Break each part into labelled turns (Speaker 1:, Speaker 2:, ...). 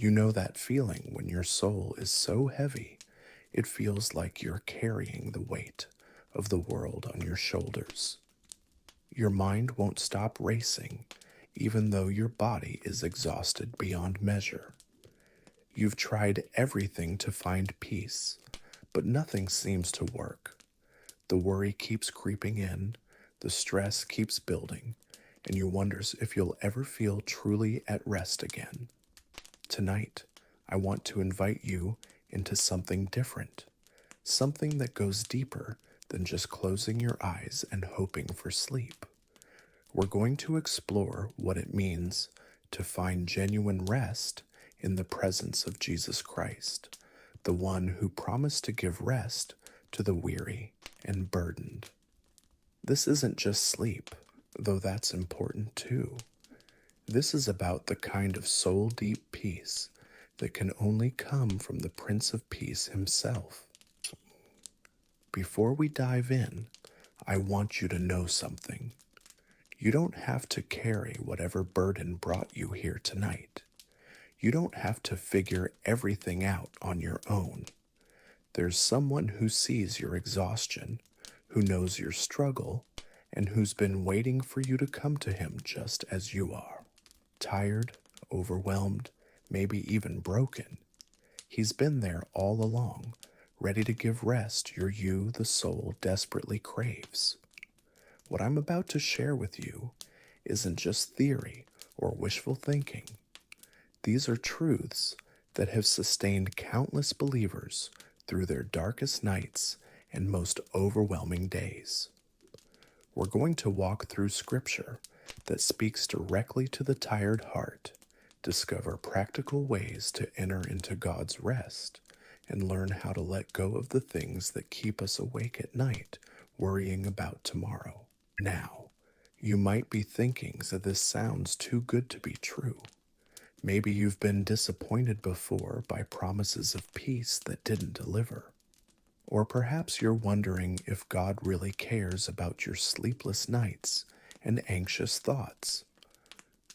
Speaker 1: You know that feeling when your soul is so heavy, it feels like you're carrying the weight of the world on your shoulders. Your mind won't stop racing, even though your body is exhausted beyond measure. You've tried everything to find peace, but nothing seems to work. The worry keeps creeping in, the stress keeps building, and you wonders if you'll ever feel truly at rest again. Tonight, I want to invite you into something different, something that goes deeper than just closing your eyes and hoping for sleep. We're going to explore what it means to find genuine rest in the presence of Jesus Christ, the one who promised to give rest to the weary and burdened. This isn't just sleep, though that's important too. This is about the kind of soul deep peace that can only come from the Prince of Peace himself. Before we dive in, I want you to know something. You don't have to carry whatever burden brought you here tonight. You don't have to figure everything out on your own. There's someone who sees your exhaustion, who knows your struggle, and who's been waiting for you to come to him just as you are. Tired, overwhelmed, maybe even broken. He's been there all along, ready to give rest the soul desperately craves. What I'm about to share with you isn't just theory or wishful thinking. These are truths that have sustained countless believers through their darkest nights and most overwhelming days. We're going to walk through scripture that speaks directly to the tired heart, discover practical ways to enter into God's rest, and learn how to let go of the things that keep us awake at night, worrying about tomorrow. Now, you might be thinking that this sounds too good to be true. Maybe you've been disappointed before by promises of peace that didn't deliver. Or perhaps you're wondering if God really cares about your sleepless nights and anxious thoughts.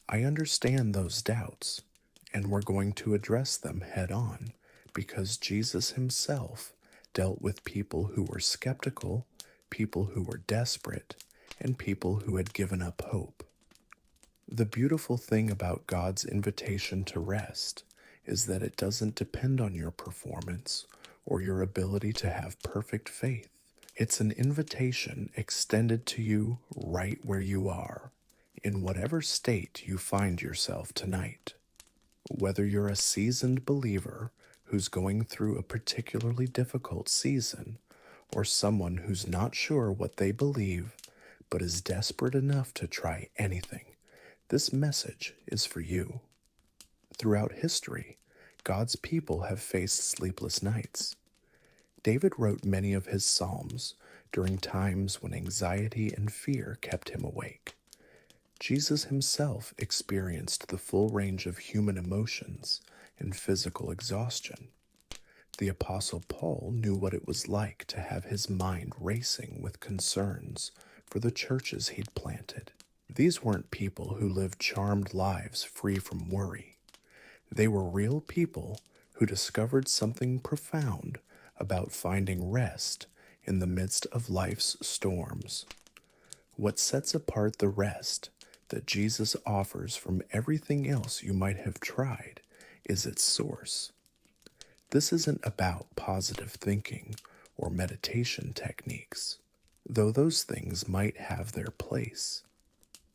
Speaker 1: I understand those doubts, and we're going to address them head on because Jesus himself dealt with people who were skeptical, people who were desperate, and people who had given up hope. The beautiful thing about God's invitation to rest is that it doesn't depend on your performance or your ability to have perfect faith. It's an invitation extended to you right where you are, in whatever state you find yourself tonight. Whether you're a seasoned believer who's going through a particularly difficult season, or someone who's not sure what they believe but is desperate enough to try anything, this message is for you. Throughout history, God's people have faced sleepless nights. David wrote many of his psalms during times when anxiety and fear kept him awake. Jesus himself experienced the full range of human emotions and physical exhaustion. The Apostle Paul knew what it was like to have his mind racing with concerns for the churches he'd planted. These weren't people who lived charmed lives free from worry. They were real people who discovered something profound about finding rest in the midst of life's storms. What sets apart the rest that Jesus offers from everything else you might have tried is its source. This isn't about positive thinking or meditation techniques, though those things might have their place.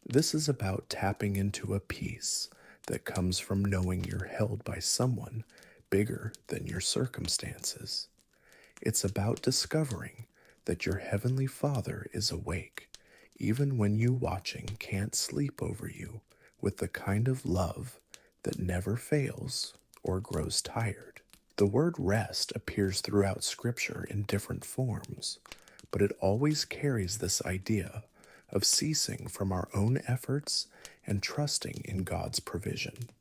Speaker 1: This is about tapping into a peace that comes from knowing you're held by someone bigger than your circumstances. It's about discovering that your Heavenly Father is awake, even when you watching can't sleep over you, with the kind of love that never fails or grows tired. The word rest appears throughout Scripture in different forms, but it always carries this idea of ceasing from our own efforts and trusting in God's provision.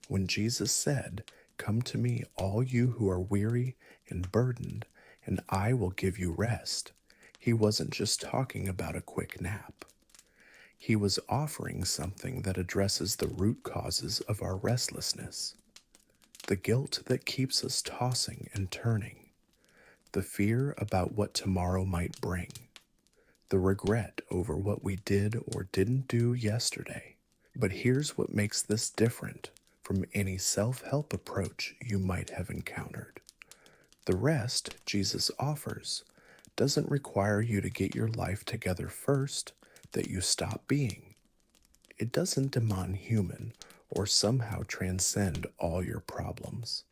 Speaker 1: When Jesus said, "Come to me, all you who are weary and burdened, and I will give you rest," he wasn't just talking about a quick nap. He was offering something that addresses the root causes of our restlessness. the guilt that keeps us tossing and turning, the fear about what tomorrow might bring, the regret over what we did or didn't do yesterday. But here's what makes this different from any self help approach you might have encountered. The rest Jesus offers doesn't require you to get your life together first, that you stop being. It doesn't demand human or somehow transcend all your problems.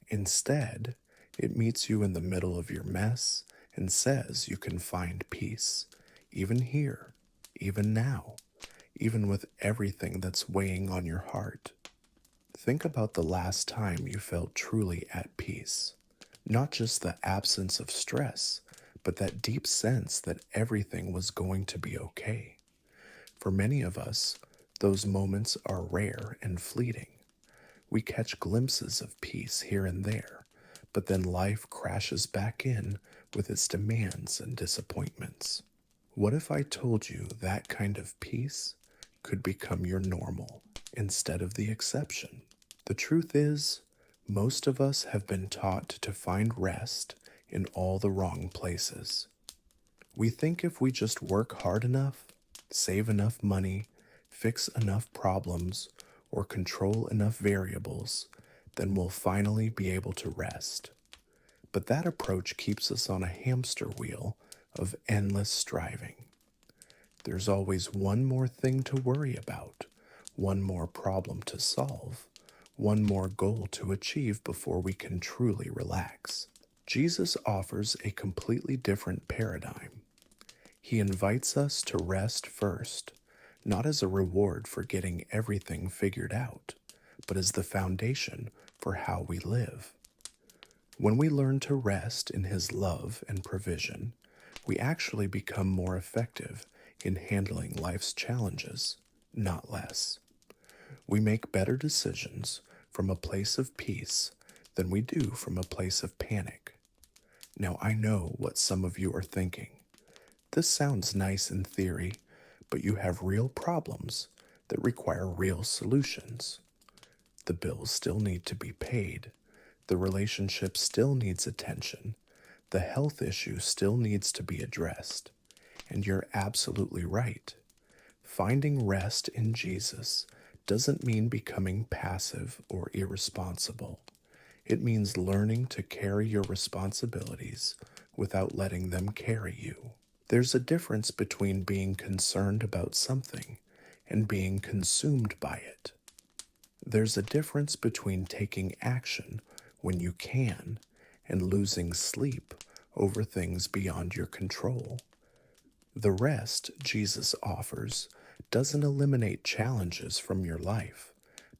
Speaker 1: Instead, it meets you in the middle of your mess and says you can find peace, even here, even now, even with everything that's weighing on your heart. Think about the last time you felt truly at peace. Not just the absence of stress, but that deep sense that everything was going to be okay. For many of us, those moments are rare and fleeting. We catch glimpses of peace here and there, but then life crashes back in with its demands and disappointments. What if I told you that kind of peace could become your normal instead of the exception? The truth is, most of us have been taught to find rest in all the wrong places. We think if we just work hard enough, save enough money, fix enough problems, or control enough variables, then we'll finally be able to rest. But that approach keeps us on a hamster wheel of endless striving. There's always one more thing to worry about, one more problem to solve, one more goal to achieve before we can truly relax. Jesus offers a completely different paradigm. He invites us to rest first, not as a reward for getting everything figured out, but as the foundation for how we live. When we learn to rest in His love and provision, we actually become more effective in handling life's challenges, not less. We make better decisions from a place of peace than we do from a place of panic. Now, I know what some of you are thinking. This sounds nice in theory, but you have real problems that require real solutions. The bills still need to be paid. The relationship still needs attention. The health issue still needs to be addressed. And you're absolutely right. Finding rest in Jesus doesn't mean becoming passive or irresponsible. It means learning to carry your responsibilities without letting them carry you. There's a difference between being concerned about something and being consumed by it. There's a difference between taking action when you can and losing sleep over things beyond your control. The rest Jesus offers doesn't eliminate challenges from your life,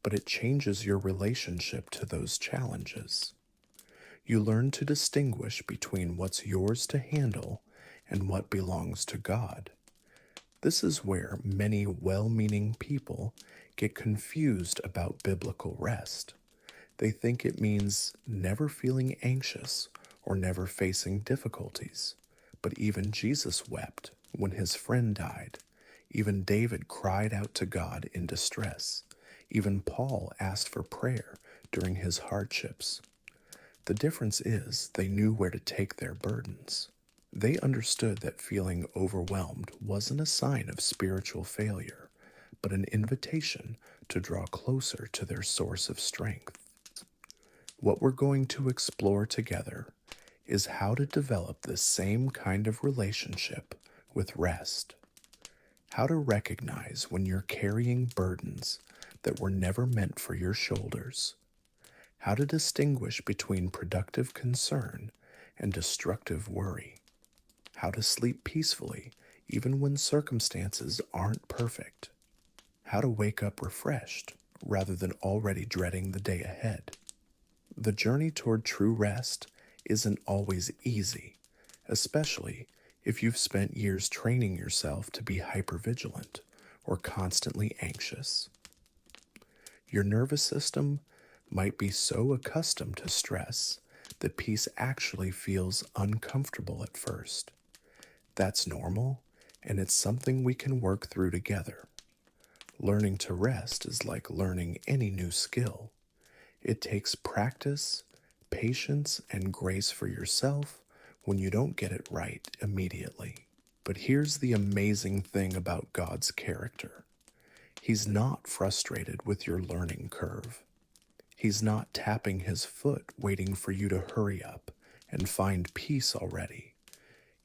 Speaker 1: but it changes your relationship to those challenges. You learn to distinguish between what's yours to handle and what belongs to God. This is where many well-meaning people get confused about biblical rest. They think it means never feeling anxious or never facing difficulties. But even Jesus wept when his friend died. Even David cried out to God in distress. Even Paul asked for prayer during his hardships. The difference is they knew where to take their burdens. They understood that feeling overwhelmed wasn't a sign of spiritual failure, but an invitation to draw closer to their source of strength. What we're going to explore together is how to develop this same kind of relationship with rest. How to recognize when you're carrying burdens that were never meant for your shoulders. How to distinguish between productive concern and destructive worry. How to sleep peacefully even when circumstances aren't perfect. How to wake up refreshed rather than already dreading the day ahead. The journey toward true rest isn't always easy, especially if you've spent years training yourself to be hypervigilant or constantly anxious. Your nervous system might be so accustomed to stress that peace actually feels uncomfortable at first. That's normal, and it's something we can work through together. Learning to rest is like learning any new skill. It takes practice, patience, and grace for yourself when you don't get it right immediately. But here's the amazing thing about God's character. He's not frustrated with your learning curve. He's not tapping his foot waiting for you to hurry up and find peace already.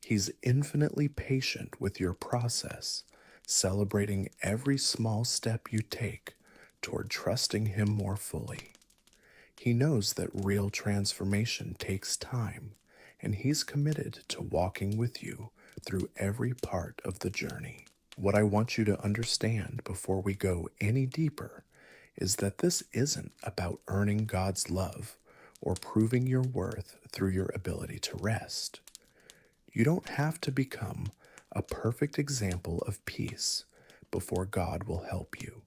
Speaker 1: He's infinitely patient with your process, celebrating every small step you take toward trusting him more fully. He knows that real transformation takes time, and he's committed to walking with you through every part of the journey. What I want you to understand before we go any deeper is that this isn't about earning God's love or proving your worth through your ability to rest. You don't have to become a perfect example of peace before God will help you.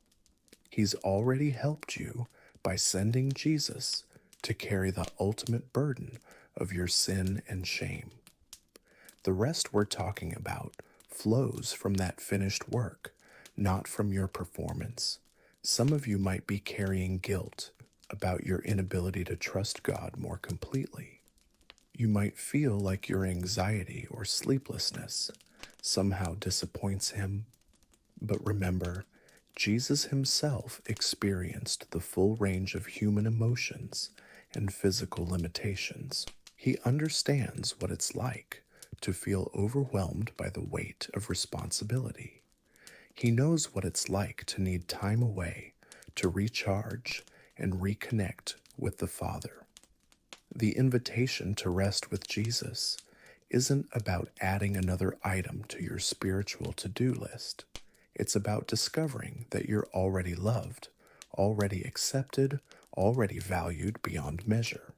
Speaker 1: He's already helped you by sending Jesus to carry the ultimate burden of your sin and shame. The rest we're talking about flows from that finished work, not from your performance. Some of you might be carrying guilt about your inability to trust God more completely. You might feel like your anxiety or sleeplessness somehow disappoints him. But remember, Jesus himself experienced the full range of human emotions and physical limitations. He understands what it's like to feel overwhelmed by the weight of responsibility. He knows what it's like to need time away to recharge and reconnect with the Father. The invitation to rest with Jesus isn't about adding another item to your spiritual to-do list. It's about discovering that you're already loved, already accepted, already valued beyond measure.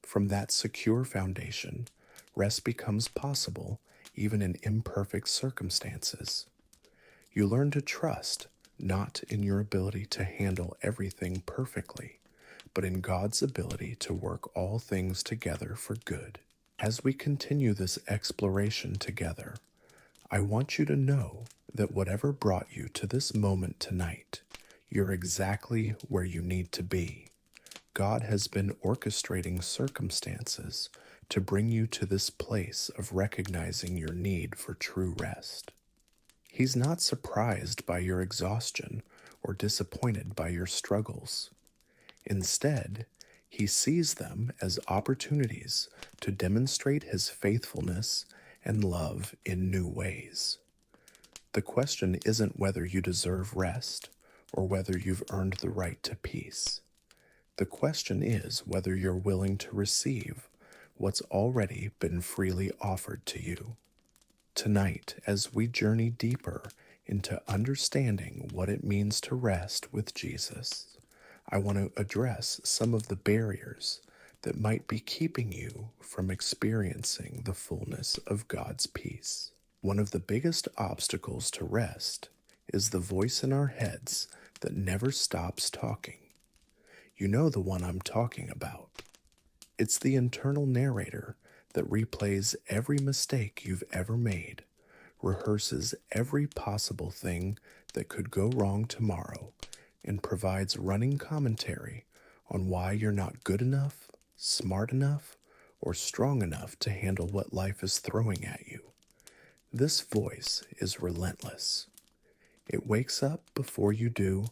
Speaker 1: From that secure foundation, rest becomes possible even in imperfect circumstances. You learn to trust not in your ability to handle everything perfectly, but in God's ability to work all things together for good. As we continue this exploration together, I want you to know that whatever brought you to this moment tonight, you're exactly where you need to be. God has been orchestrating circumstances to bring you to this place of recognizing your need for true rest. He's not surprised by your exhaustion or disappointed by your struggles. Instead, he sees them as opportunities to demonstrate his faithfulness and love in new ways. The question isn't whether you deserve rest or whether you've earned the right to peace. The question is whether you're willing to receive what's already been freely offered to you. Tonight, as we journey deeper into understanding what it means to rest with Jesus, I want to address some of the barriers that might be keeping you from experiencing the fullness of God's peace. One of the biggest obstacles to rest is the voice in our heads that never stops talking. You know the one I'm talking about. It's the internal narrator that replays every mistake you've ever made, rehearses every possible thing that could go wrong tomorrow, and provides running commentary on why you're not good enough, smart enough, or strong enough to handle what life is throwing at you. This voice is relentless. It wakes up before you do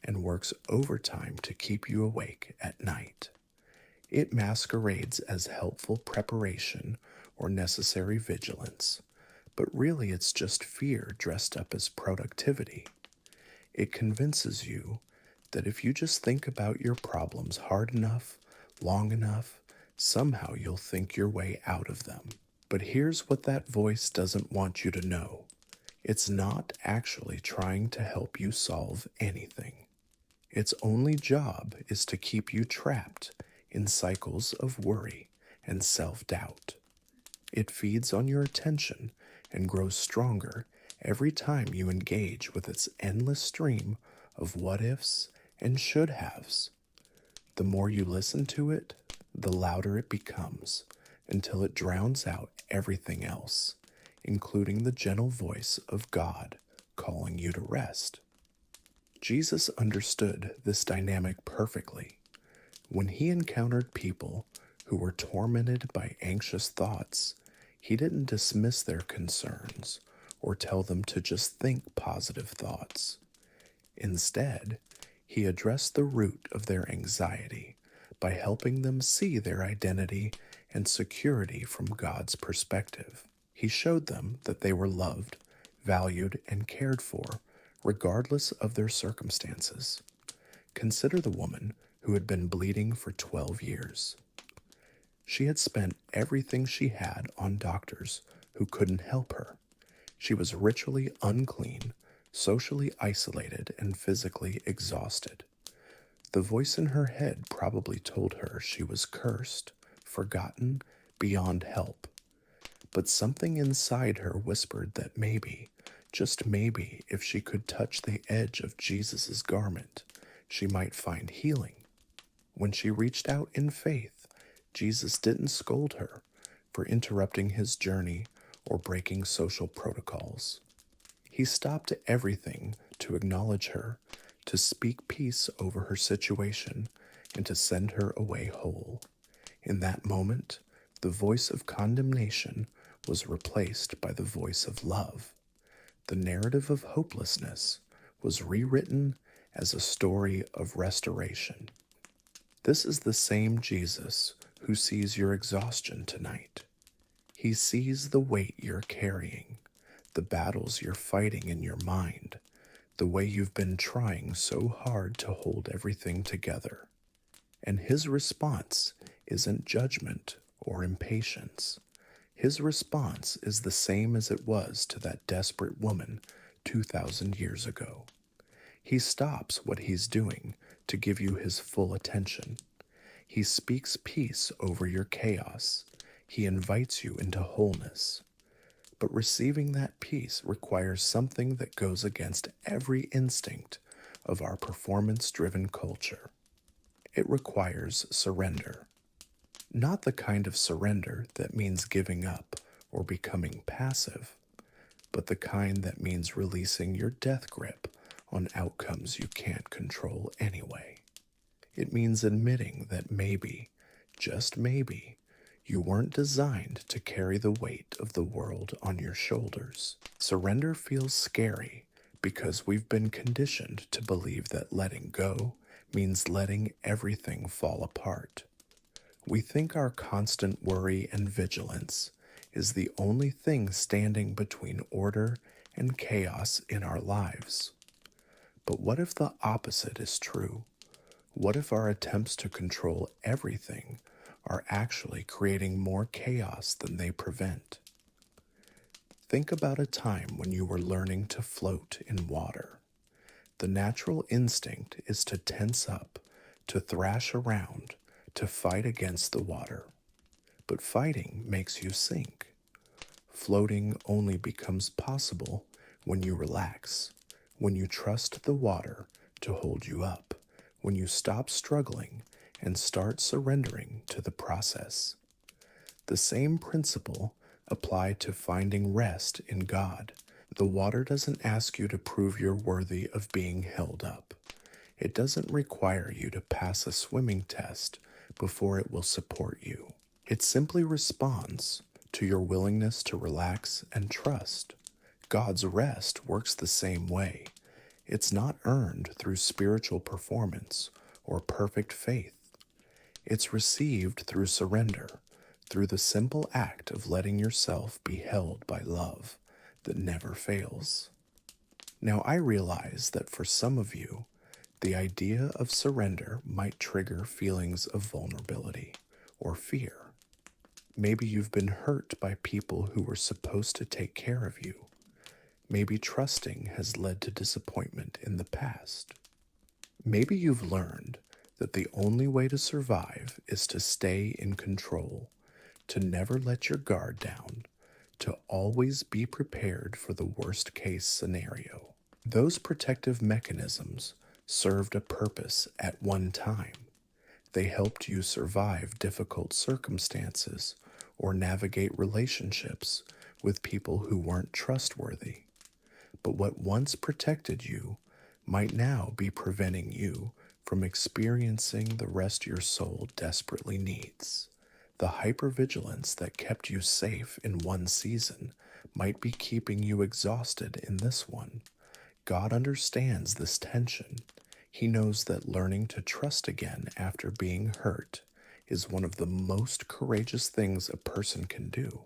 Speaker 1: and works overtime to keep you awake at night. It masquerades as helpful preparation or necessary vigilance, but really it's just fear dressed up as productivity. It convinces you that if you just think about your problems hard enough, long enough, somehow you'll think your way out of them. But here's what that voice doesn't want you to know. It's not actually trying to help you solve anything. Its only job is to keep you trapped in cycles of worry and self-doubt. It feeds on your attention and grows stronger every time you engage with its endless stream of what-ifs and should-haves. The more you listen to it, the louder it becomes, until it drowns out everything else, including the gentle voice of God calling you to rest. Jesus understood this dynamic perfectly. When he encountered people who were tormented by anxious thoughts, he didn't dismiss their concerns or tell them to just think positive thoughts. Instead, he addressed the root of their anxiety by helping them see their identity and security from God's perspective. He showed them that they were loved, valued, and cared for, regardless of their circumstances. Consider the woman who had been bleeding for 12 years. She had spent everything she had on doctors who couldn't help her. She was ritually unclean, socially isolated, and physically exhausted. The voice in her head probably told her she was cursed, forgotten, beyond help. But something inside her whispered that maybe, just maybe, if she could touch the edge of Jesus' garment, she might find healing. When she reached out in faith, Jesus didn't scold her for interrupting his journey or breaking social protocols. He stopped everything to acknowledge her, to speak peace over her situation, and to send her away whole. In that moment, the voice of condemnation was replaced by the voice of love. The narrative of hopelessness was rewritten as a story of restoration. This is the same Jesus who sees your exhaustion tonight. He sees the weight you're carrying, the battles you're fighting in your mind, the way you've been trying so hard to hold everything together. And his response isn't judgment or impatience. His response is the same as it was to that desperate woman 2,000 years ago. He stops what he's doing to give you his full attention. He speaks peace over your chaos. He invites you into wholeness. But receiving that peace requires something that goes against every instinct of our performance-driven culture. It requires surrender. Not the kind of surrender that means giving up or becoming passive, but the kind that means releasing your death grip on outcomes you can't control anyway. It means admitting that maybe, just maybe, you weren't designed to carry the weight of the world on your shoulders. Surrender feels scary because we've been conditioned to believe that letting go means letting everything fall apart. We think our constant worry and vigilance is the only thing standing between order and chaos in our lives. But what if the opposite is true? What if our attempts to control everything are actually creating more chaos than they prevent? Think about a time when you were learning to float in water. The natural instinct is to tense up, to thrash around, to fight against the water. But fighting makes you sink. Floating only becomes possible when you relax, when you trust the water to hold you up, when you stop struggling and start surrendering to the process. The same principle applies to finding rest in God. The water doesn't ask you to prove you're worthy of being held up. It doesn't require you to pass a swimming test before it will support you. It simply responds to your willingness to relax and trust. God's rest works the same way. It's not earned through spiritual performance or perfect faith. It's received through surrender, through the simple act of letting yourself be held by love that never fails. Now, I realize that for some of you, the idea of surrender might trigger feelings of vulnerability or fear. Maybe you've been hurt by people who were supposed to take care of you. Maybe trusting has led to disappointment in the past. Maybe you've learned that the only way to survive is to stay in control, to never let your guard down, to always be prepared for the worst case scenario. Those protective mechanisms served a purpose at one time. They helped you survive difficult circumstances or navigate relationships with people who weren't trustworthy. But what once protected you might now be preventing you from experiencing the rest your soul desperately needs. The hypervigilance that kept you safe in one season might be keeping you exhausted in this one. God understands this tension. He knows that learning to trust again after being hurt is one of the most courageous things a person can do.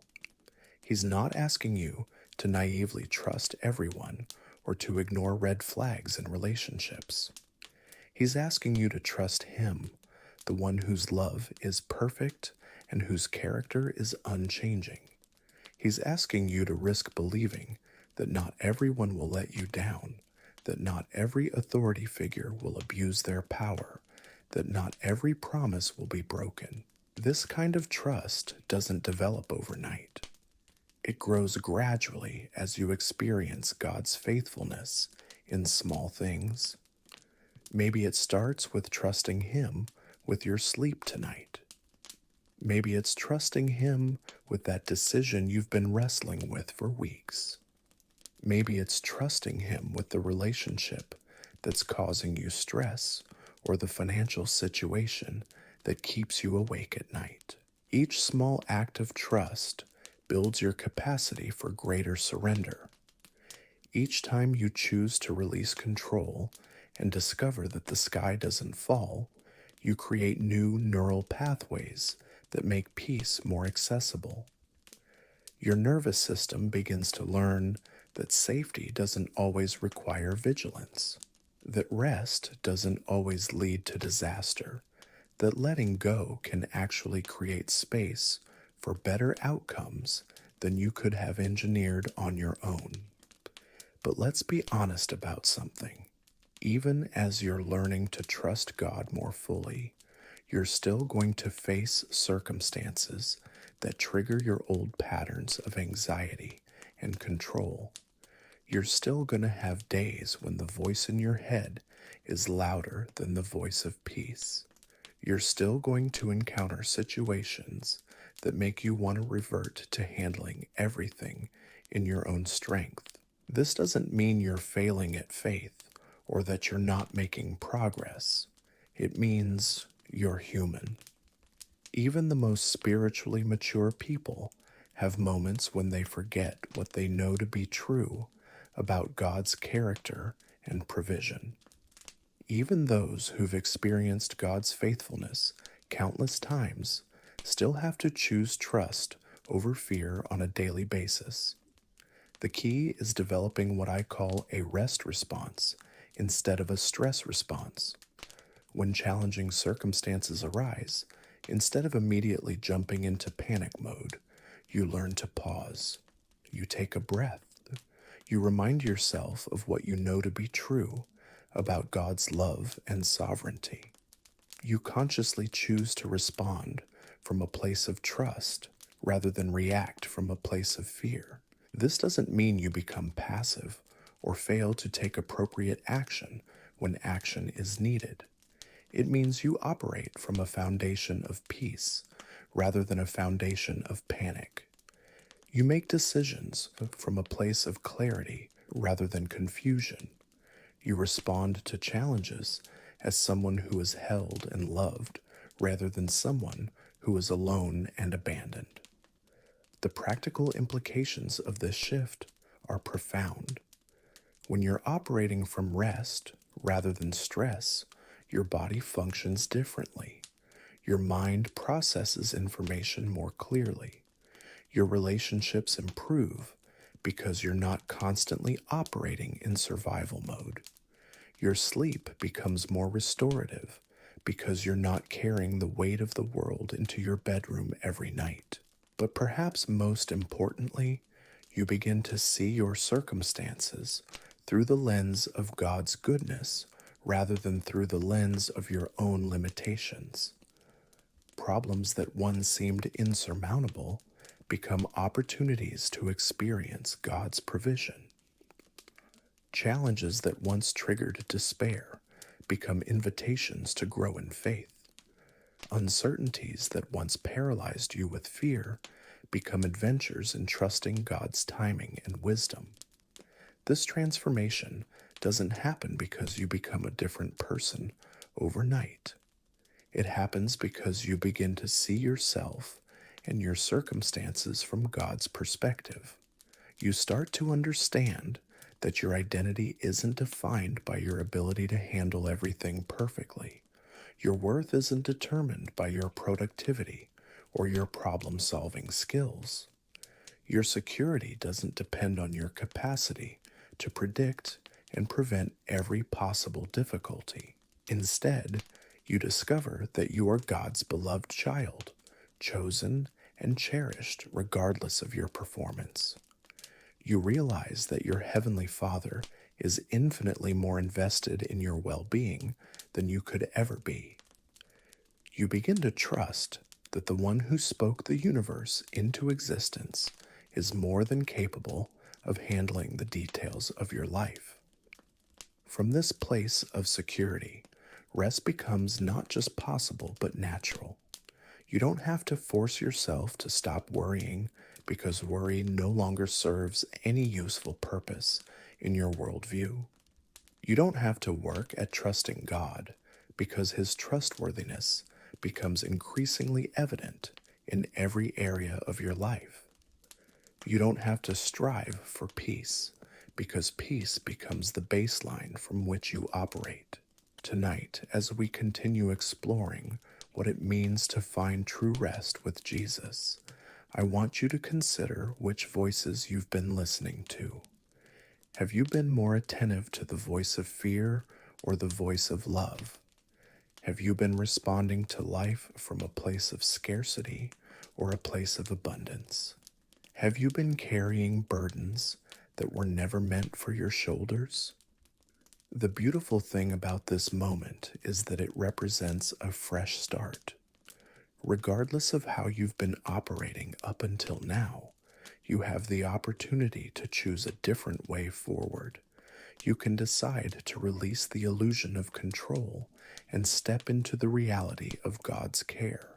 Speaker 1: He's not asking you to naively trust everyone or to ignore red flags in relationships. He's asking you to trust Him, the one whose love is perfect and whose character is unchanging. He's asking you to risk believing that not everyone will let you down, that not every authority figure will abuse their power, that not every promise will be broken. This kind of trust doesn't develop overnight. It grows gradually as you experience God's faithfulness in small things. Maybe it starts with trusting Him with your sleep tonight. Maybe it's trusting Him with that decision you've been wrestling with for weeks. Maybe it's trusting Him with the relationship that's causing you stress or the financial situation that keeps you awake at night. Each small act of trust builds your capacity for greater surrender. Each time you choose to release control and discover that the sky doesn't fall, you create new neural pathways that make peace more accessible. Your nervous system begins to learn that safety doesn't always require vigilance, that rest doesn't always lead to disaster, that letting go can actually create space for better outcomes than you could have engineered on your own. But let's be honest about something. Even as you're learning to trust God more fully, you're still going to face circumstances that trigger your old patterns of anxiety and control. You're still going to have days when the voice in your head is louder than the voice of peace. You're still going to encounter situations that make you want to revert to handling everything in your own strength. This doesn't mean you're failing at faith or that you're not making progress. It means you're human. Even the most spiritually mature people have moments when they forget what they know to be true about God's character and provision. Even those who've experienced God's faithfulness countless times still have to choose trust over fear on a daily basis. The key is developing what I call a rest response instead of a stress response. When challenging circumstances arise, instead of immediately jumping into panic mode, you learn to pause. You take a breath. You remind yourself of what you know to be true about God's love and sovereignty. You consciously choose to respond from a place of trust rather than react from a place of fear. This doesn't mean you become passive or fail to take appropriate action when action is needed. It means you operate from a foundation of peace rather than a foundation of panic. You make decisions from a place of clarity rather than confusion. You respond to challenges as someone who is held and loved rather than someone who is alone and abandoned. The practical implications of this shift are profound. When you're operating from rest rather than stress, your body functions differently. Your mind processes information more clearly. Your relationships improve because you're not constantly operating in survival mode. Your sleep becomes more restorative because you're not carrying the weight of the world into your bedroom every night. But perhaps most importantly, you begin to see your circumstances through the lens of God's goodness rather than through the lens of your own limitations. Problems that once seemed insurmountable become opportunities to experience God's provision. Challenges that once triggered despair become invitations to grow in faith. Uncertainties that once paralyzed you with fear become adventures in trusting God's timing and wisdom. This transformation doesn't happen because you become a different person overnight. It happens because you begin to see yourself and your circumstances from God's perspective. You start to understand that your identity isn't defined by your ability to handle everything perfectly. Your worth isn't determined by your productivity or your problem solving skills. Your security doesn't depend on your capacity to predict and prevent every possible difficulty. Instead, you discover that you are God's beloved child, chosen and cherished regardless of your performance. You realize that your Heavenly Father is infinitely more invested in your well being than you could ever be. You begin to trust that the one who spoke the universe into existence is more than capable of handling the details of your life. From this place of security, rest becomes not just possible but natural. You don't have to force yourself to stop worrying because worry no longer serves any useful purpose in your worldview. You don't have to work at trusting God because His trustworthiness becomes increasingly evident in every area of your life. You don't have to strive for peace because peace becomes the baseline from which you operate. Tonight, as we continue exploring what it means to find true rest with Jesus, I want you to consider which voices you've been listening to. Have you been more attentive to the voice of fear or the voice of love? Have you been responding to life from a place of scarcity or a place of abundance? Have you been carrying burdens that were never meant for your shoulders? The beautiful thing about this moment is that it represents a fresh start. Regardless of how you've been operating up until now, you have the opportunity to choose a different way forward. You can decide to release the illusion of control and step into the reality of God's care.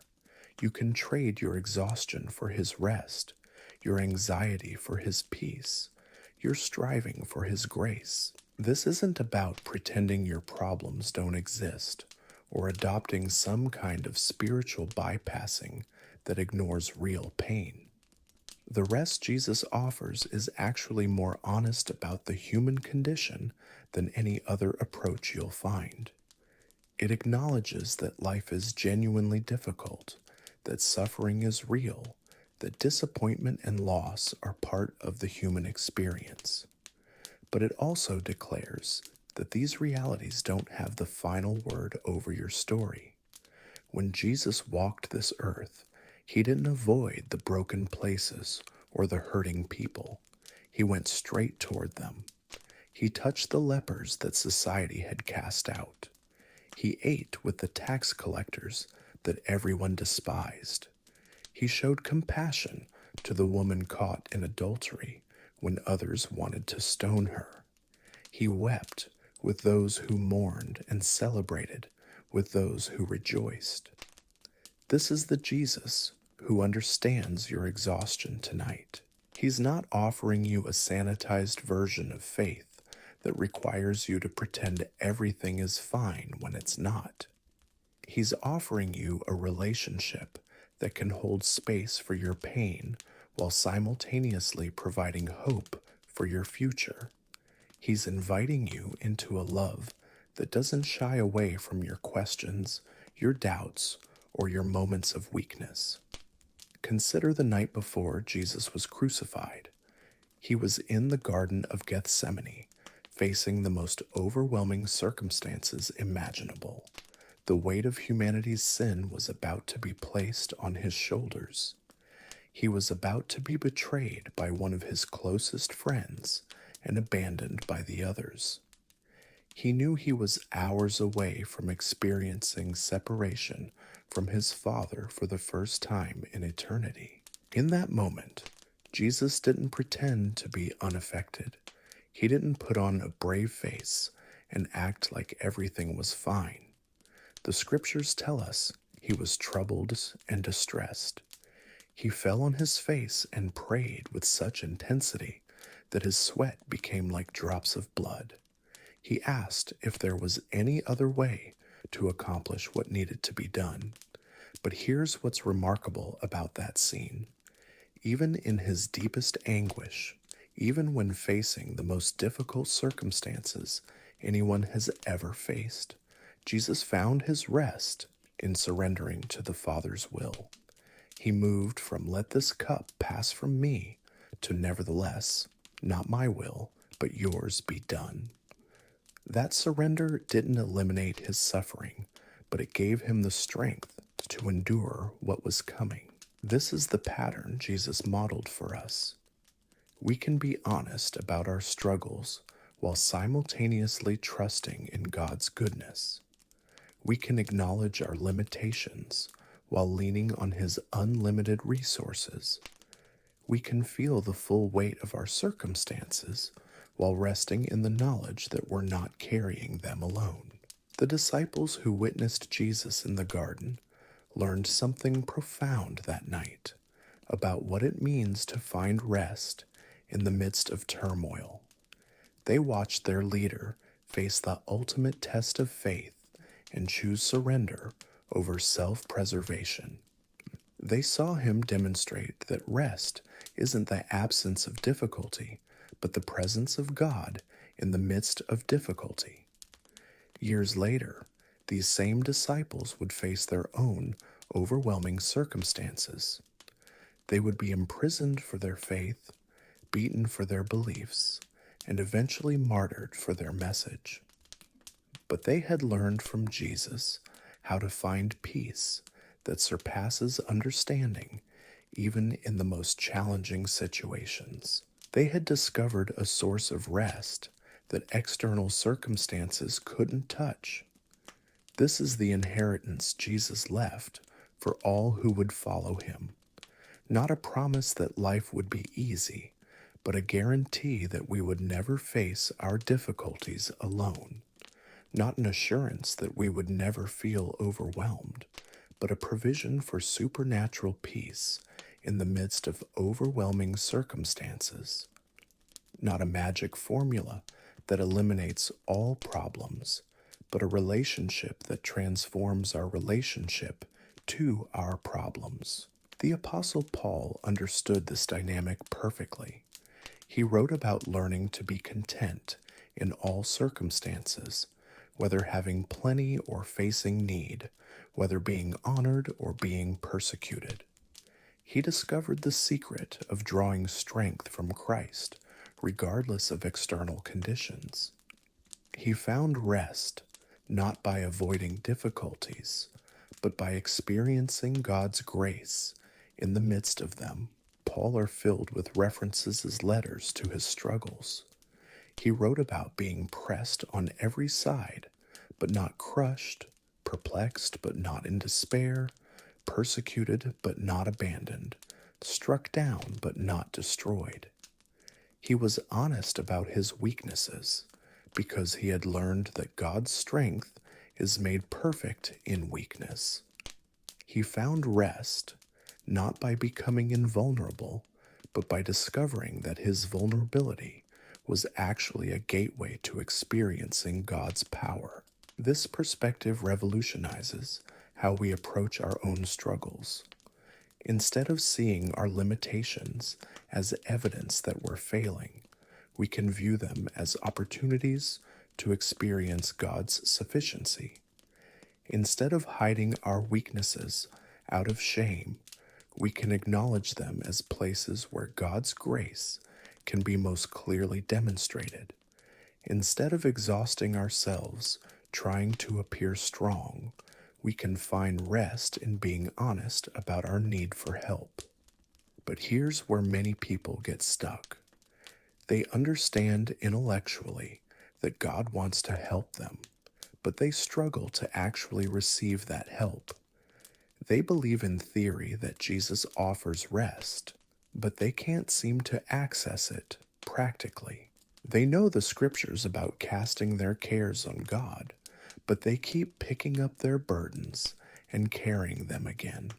Speaker 1: You can trade your exhaustion for His rest, your anxiety for His peace, your striving for His grace. This isn't about pretending your problems don't exist or adopting some kind of spiritual bypassing that ignores real pain. The rest Jesus offers is actually more honest about the human condition than any other approach you'll find. It acknowledges that life is genuinely difficult, that suffering is real, that disappointment and loss are part of the human experience. But it also declares that these realities don't have the final word over your story. When Jesus walked this earth, He didn't avoid the broken places or the hurting people. He went straight toward them. He touched the lepers that society had cast out. He ate with the tax collectors that everyone despised. He showed compassion to the woman caught in adultery when others wanted to stone her. He wept with those who mourned and celebrated with those who rejoiced. This is the Jesus who understands your exhaustion tonight. He's not offering you a sanitized version of faith that requires you to pretend everything is fine when it's not. He's offering you a relationship that can hold space for your pain while simultaneously providing hope for your future. He's inviting you into a love that doesn't shy away from your questions, your doubts, or your moments of weakness. Consider the night before Jesus was crucified. He was in the Garden of Gethsemane, facing the most overwhelming circumstances imaginable. The weight of humanity's sin was about to be placed on His shoulders. He was about to be betrayed by one of His closest friends and abandoned by the others. He knew He was hours away from experiencing separation from His Father for the first time in eternity. In that moment, Jesus didn't pretend to be unaffected. He didn't put on a brave face and act like everything was fine. The scriptures tell us He was troubled and distressed. He fell on His face and prayed with such intensity that His sweat became like drops of blood. He asked if there was any other way to accomplish what needed to be done. But here's what's remarkable about that scene. Even in his deepest anguish, even when facing the most difficult circumstances anyone has ever faced, Jesus found his rest in surrendering to the Father's will. He moved from "let this cup pass from me" to "nevertheless, not my will, but yours be done." That surrender didn't eliminate his suffering, but it gave him the strength to endure what was coming. This is the pattern Jesus modeled for us. We can be honest about our struggles while simultaneously trusting in God's goodness. We can acknowledge our limitations while leaning on His unlimited resources. We can feel the full weight of our circumstances while resting in the knowledge that we're not carrying them alone. The disciples who witnessed Jesus in the garden learned something profound that night about what it means to find rest in the midst of turmoil. They watched their leader face the ultimate test of faith and choose surrender over self-preservation. They saw him demonstrate that rest isn't the absence of difficulty, but the presence of God in the midst of difficulty. Years later, these same disciples would face their own overwhelming circumstances. They would be imprisoned for their faith, beaten for their beliefs, and eventually martyred for their message. But they had learned from Jesus how to find peace that surpasses understanding even in the most challenging situations. They had discovered a source of rest that external circumstances couldn't touch. This is the inheritance Jesus left for all who would follow him. Not a promise that life would be easy, but a guarantee that we would never face our difficulties alone. Not an assurance that we would never feel overwhelmed, but a provision for supernatural peace in the midst of overwhelming circumstances. Not a magic formula that eliminates all problems, but a relationship that transforms our relationship to our problems. The Apostle Paul understood this dynamic perfectly. He wrote about learning to be content in all circumstances, whether having plenty or facing need, whether being honored or being persecuted. He discovered the secret of drawing strength from Christ, regardless of external conditions. He found rest not by avoiding difficulties, but by experiencing God's grace in the midst of them. Paul are filled with references as letters to his struggles. He wrote about being pressed on every side, but not crushed, perplexed, but not in despair, persecuted, but not abandoned, struck down, but not destroyed. He was honest about his weaknesses, because he had learned that God's strength is made perfect in weakness. He found rest, not by becoming invulnerable, but by discovering that his vulnerability was actually a gateway to experiencing God's power. This perspective revolutionizes how we approach our own struggles. Instead of seeing our limitations as evidence that we're failing, we can view them as opportunities to experience God's sufficiency. Instead of hiding our weaknesses out of shame, we can acknowledge them as places where God's grace can be most clearly demonstrated. Instead of exhausting ourselves trying to appear strong, we can find rest in being honest about our need for help. But here's where many people get stuck. They understand intellectually that God wants to help them, but they struggle to actually receive that help. They believe in theory that Jesus offers rest, but they can't seem to access it practically. They know the scriptures about casting their cares on God, but they keep picking up their burdens and carrying them again.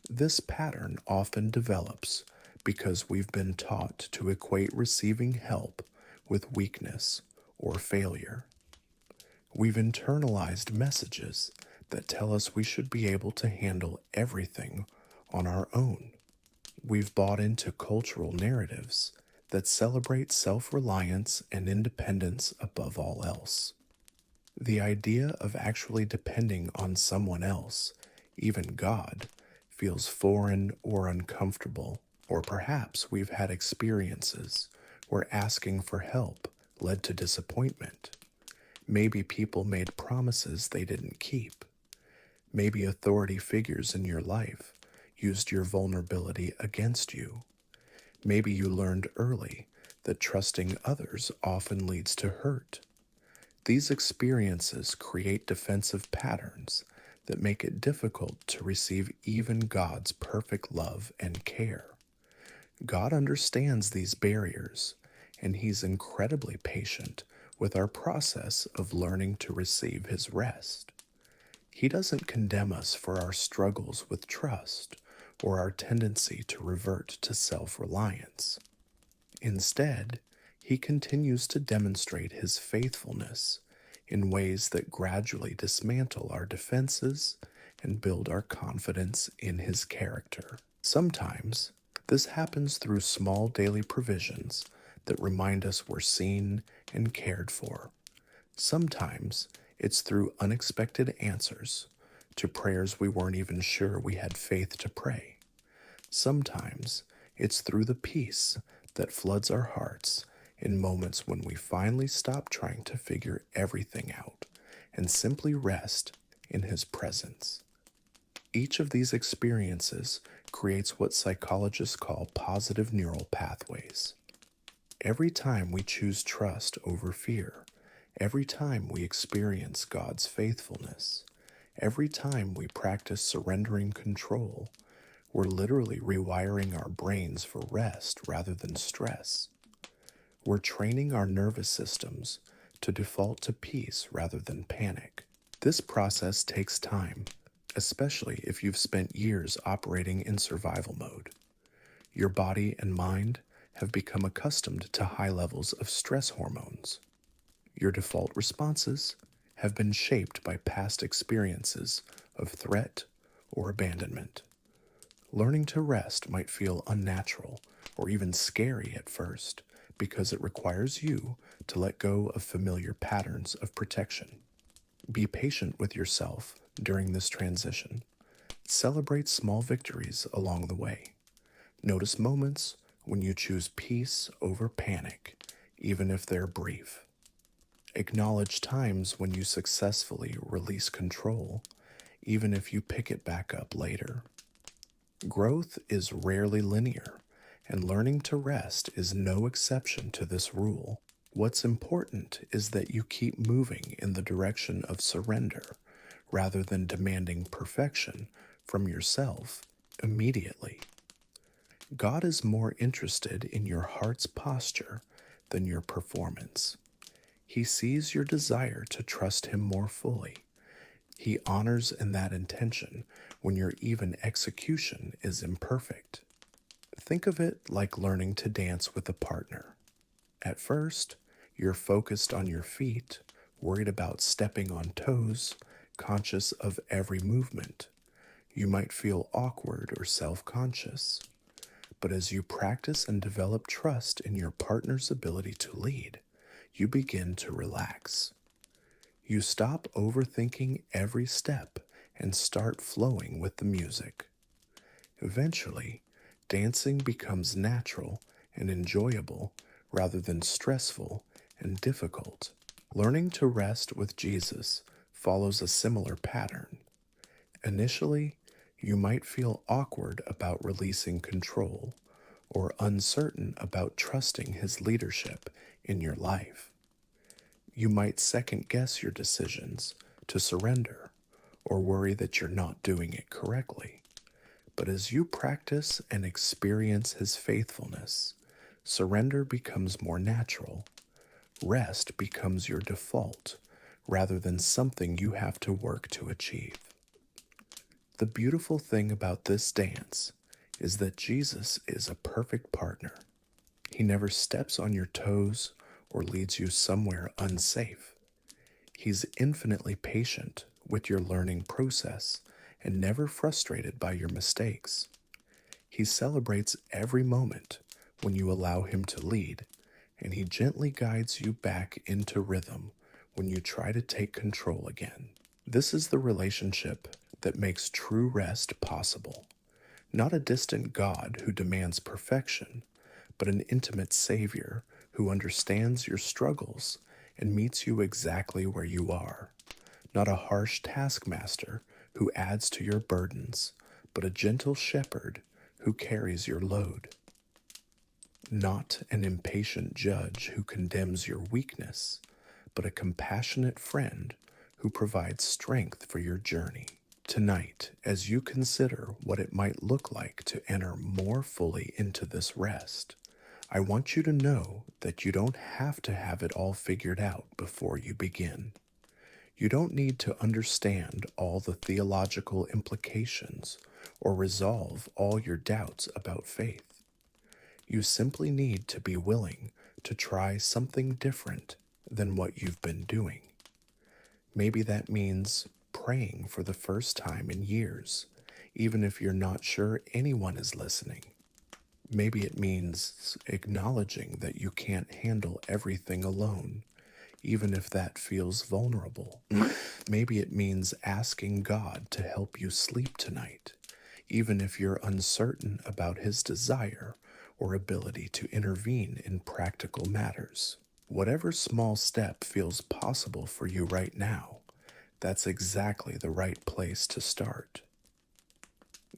Speaker 1: This pattern often develops because we've been taught to equate receiving help with weakness or failure. We've internalized messages that tell us we should be able to handle everything on our own. We've bought into cultural narratives that celebrate self-reliance and independence above all else. The idea of actually depending on someone else, even God, feels foreign or uncomfortable, or perhaps we've had experiences where asking for help led to disappointment. Maybe people made promises they didn't keep. Maybe authority figures in your life used your vulnerability against you. Maybe you learned early that trusting others often leads to hurt. These experiences create defensive patterns that make it difficult to receive even God's perfect love and care. God understands these barriers, and He's incredibly patient with our process of learning to receive His rest. He doesn't condemn us for our struggles with trust or our tendency to revert to self-reliance. Instead, He continues to demonstrate His faithfulness in ways that gradually dismantle our defenses and build our confidence in His character. Sometimes, this happens through small daily provisions that remind us we're seen and cared for. Sometimes, it's through unexpected answers to prayers we weren't even sure we had faith to pray. Sometimes, it's through the peace that floods our hearts in moments when we finally stop trying to figure everything out and simply rest in His presence. Each of these experiences creates what psychologists call positive neural pathways. Every time we choose trust over fear, every time we experience God's faithfulness, every time we practice surrendering control, we're literally rewiring our brains for rest rather than stress. We're training our nervous systems to default to peace rather than panic. This process takes time, especially if you've spent years operating in survival mode. Your body and mind have become accustomed to high levels of stress hormones. Your default responses have been shaped by past experiences of threat or abandonment. Learning to rest might feel unnatural or even scary at first because it requires you to let go of familiar patterns of protection. Be patient with yourself during this transition. Celebrate small victories along the way. Notice moments when you choose peace over panic, even if they're brief. Acknowledge times when you successfully release control, even if you pick it back up later. Growth is rarely linear, and learning to rest is no exception to this rule. What's important is that you keep moving in the direction of surrender rather than demanding perfection from yourself immediately. God is more interested in your heart's posture than your performance. He sees your desire to trust Him more fully. He honors in that intention when your even execution is imperfect. Think of it like learning to dance with a partner. At first, you're focused on your feet, worried about stepping on toes, conscious of every movement. You might feel awkward or self-conscious. But as you practice and develop trust in your partner's ability to lead, you begin to relax. You stop overthinking every step and start flowing with the music. Eventually, dancing becomes natural and enjoyable rather than stressful and difficult. Learning to rest with Jesus follows a similar pattern. Initially, you might feel awkward about releasing control or uncertain about trusting His leadership in your life. You might second-guess your decisions to surrender or worry that you're not doing it correctly. But as you practice and experience His faithfulness, surrender becomes more natural. Rest becomes your default rather than something you have to work to achieve. The beautiful thing about this dance is that Jesus is a perfect partner. He never steps on your toes or leads you somewhere unsafe. He's infinitely patient with your learning process and never frustrated by your mistakes. He celebrates every moment when you allow him to lead, and he gently guides you back into rhythm when you try to take control again. This is the relationship that makes true rest possible. Not a distant God who demands perfection, but an intimate Savior who understands your struggles and meets you exactly where you are. Not a harsh taskmaster who adds to your burdens, but a gentle shepherd who carries your load. Not an impatient judge who condemns your weakness, but a compassionate friend who provides strength for your journey. Tonight, as you consider what it might look like to enter more fully into this rest, I want you to know that you don't have to have it all figured out before you begin. You don't need to understand all the theological implications or resolve all your doubts about faith. You simply need to be willing to try something different than what you've been doing. Maybe that means praying for the first time in years, even if you're not sure anyone is listening. Maybe it means acknowledging that you can't handle everything alone, even if that feels vulnerable. Maybe it means asking God to help you sleep tonight, even if you're uncertain about his desire or ability to intervene in practical matters. Whatever small step feels possible for you right now, that's exactly the right place to start.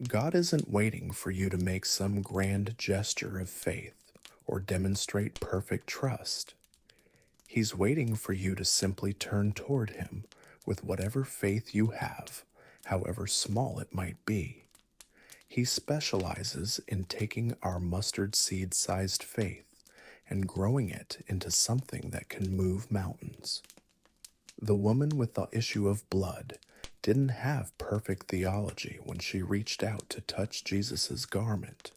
Speaker 1: God isn't waiting for you to make some grand gesture of faith or demonstrate perfect trust. He's waiting for you to simply turn toward him with whatever faith you have, however small it might be. He specializes in taking our mustard seed-sized faith and growing it into something that can move mountains. The woman with the issue of blood didn't have perfect theology when she reached out to touch Jesus' garment.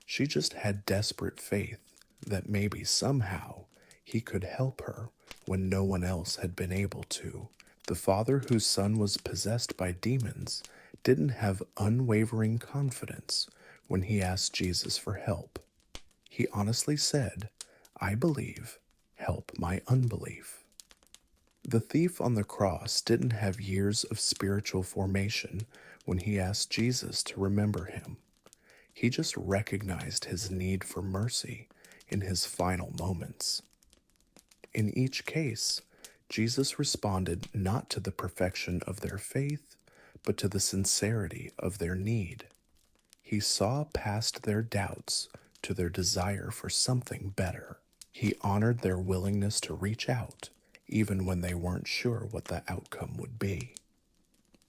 Speaker 1: She just had desperate faith that maybe somehow he could help her when no one else had been able to. The father whose son was possessed by demons didn't have unwavering confidence when he asked Jesus for help. He honestly said, "I believe, help my unbelief." The thief on the cross didn't have years of spiritual formation when he asked Jesus to remember him. He just recognized his need for mercy in his final moments. In each case, Jesus responded not to the perfection of their faith, but to the sincerity of their need. He saw past their doubts to their desire for something better. He honored their willingness to reach out, even when they weren't sure what the outcome would be.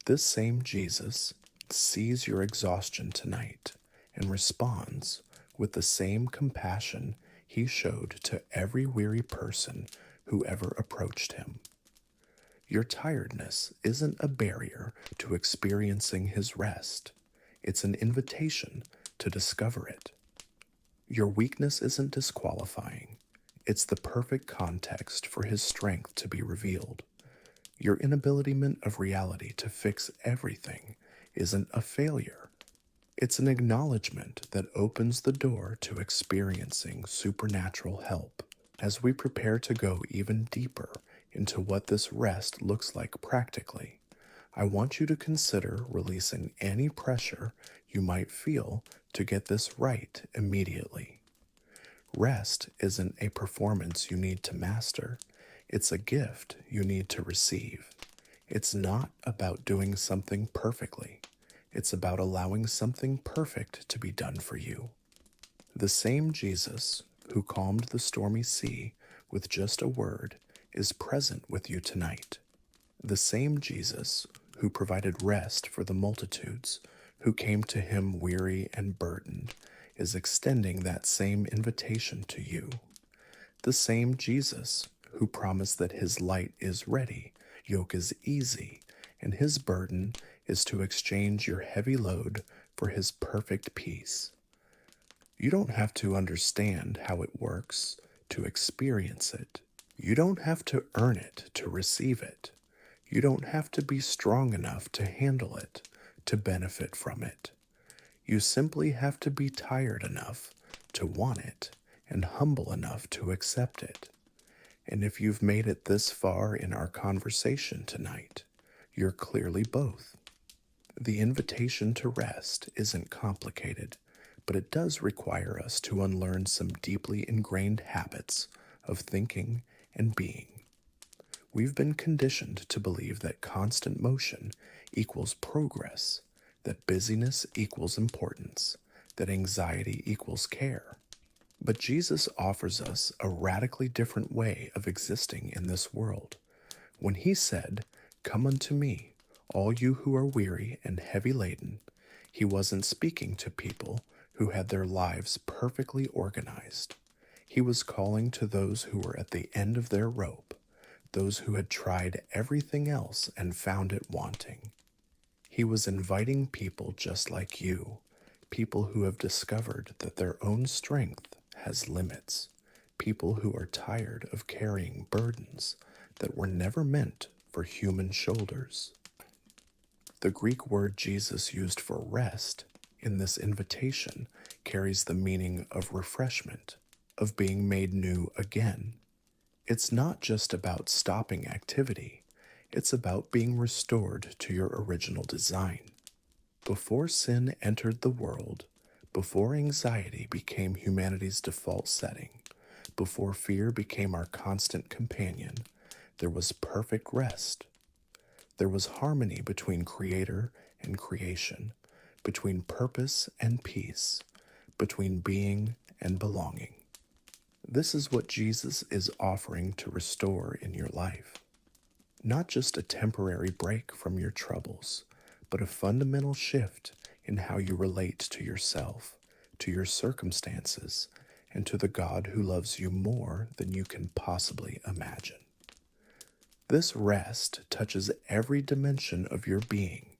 Speaker 1: This same Jesus sees your exhaustion tonight and responds with the same compassion he showed to every weary person who ever approached him. Your tiredness isn't a barrier to experiencing his rest. It's an invitation to discover it. Your weakness isn't disqualifying. It's the perfect context for his strength to be revealed. Your inability of reality to fix everything isn't a failure. It's an acknowledgement that opens the door to experiencing supernatural help. As we prepare to go even deeper into what this rest looks like practically, I want you to consider releasing any pressure you might feel to get this right immediately. Rest isn't a performance you need to master. It's a gift you need to receive. It's not about doing something perfectly. It's about allowing something perfect to be done for you. The same Jesus who calmed the stormy sea with just a word is present with you tonight. The same Jesus who provided rest for the multitudes who came to him weary and burdened is extending that same invitation to you. The same Jesus who promised that his light is ready, yoke is easy, and his burden is to exchange your heavy load for his perfect peace. You don't have to understand how it works to experience it. You don't have to earn it to receive it. You don't have to be strong enough to handle it, to benefit from it. You simply have to be tired enough to want it and humble enough to accept it. And if you've made it this far in our conversation tonight, you're clearly both. The invitation to rest isn't complicated, but it does require us to unlearn some deeply ingrained habits of thinking and being. We've been conditioned to believe that constant motion equals progress, that busyness equals importance, that anxiety equals care. But Jesus offers us a radically different way of existing in this world. When he said, "Come unto me, all you who are weary and heavy laden," he wasn't speaking to people who had their lives perfectly organized. He was calling to those who were at the end of their rope, those who had tried everything else and found it wanting. He was inviting people just like you, people who have discovered that their own strength has limits, people who are tired of carrying burdens that were never meant for human shoulders. The Greek word Jesus used for rest in this invitation carries the meaning of refreshment, of being made new again. It's not just about stopping activity, it's about being restored to your original design. Before sin entered the world, before anxiety became humanity's default setting, before fear became our constant companion, there was perfect rest. There was harmony between creator and creation, between purpose and peace, between being and belonging. This is what Jesus is offering to restore in your life. Not just a temporary break from your troubles, but a fundamental shift in how you relate to yourself, to your circumstances, and to the God who loves you more than you can possibly imagine. This rest touches every dimension of your being: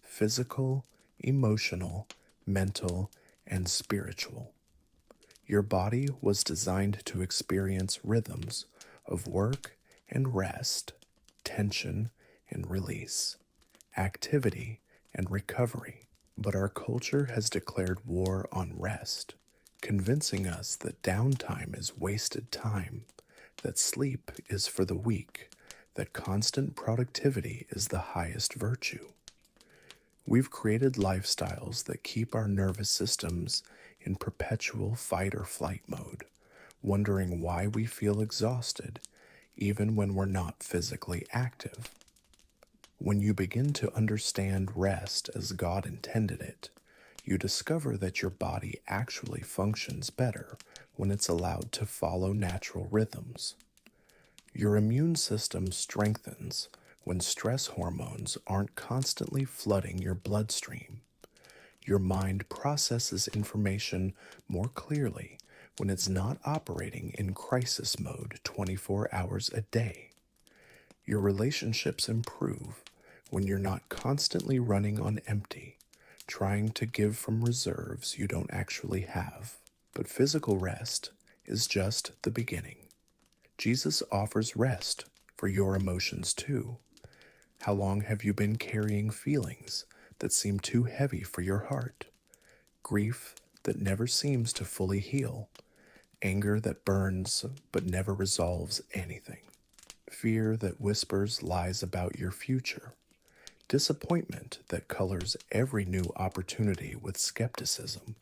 Speaker 1: physical, emotional, mental, and spiritual. Your body was designed to experience rhythms of work and rest, tension and release, activity and recovery. But our culture has declared war on rest, convincing us that downtime is wasted time, that sleep is for the weak, that constant productivity is the highest virtue. We've created lifestyles that keep our nervous systems in perpetual fight or flight mode, wondering why we feel exhausted even when we're not physically active. When you begin to understand rest as God intended it, you discover that your body actually functions better when it's allowed to follow natural rhythms. Your immune system strengthens when stress hormones aren't constantly flooding your bloodstream. Your mind processes information more clearly when it's not operating in crisis mode 24 hours a day. Your relationships improve when you're not constantly running on empty, trying to give from reserves you don't actually have. But physical rest is just the beginning. Jesus offers rest for your emotions too. How long have you been carrying feelings that seem too heavy for your heart? Grief that never seems to fully heal, anger that burns but never resolves anything, fear that whispers lies about your future, disappointment that colors every new opportunity with skepticism.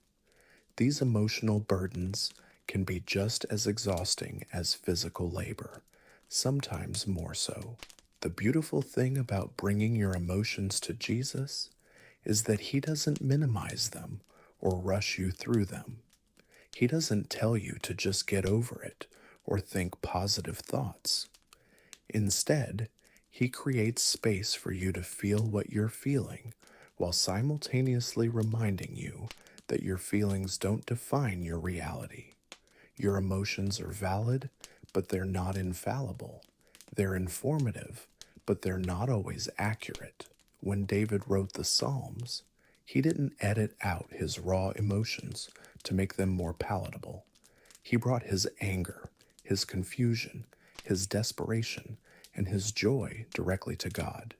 Speaker 1: These emotional burdens can be just as exhausting as physical labor, sometimes more so. The beautiful thing about bringing your emotions to Jesus is that he doesn't minimize them or rush you through them. He doesn't tell you to just get over it or think positive thoughts. Instead, he creates space for you to feel what you're feeling while simultaneously reminding you that your feelings don't define your reality. Your emotions are valid, but they're not infallible. They're informative, but they're not always accurate. When David wrote the Psalms, he didn't edit out his raw emotions to make them more palatable. He brought his anger, his confusion, his desperation, and his joy directly to God.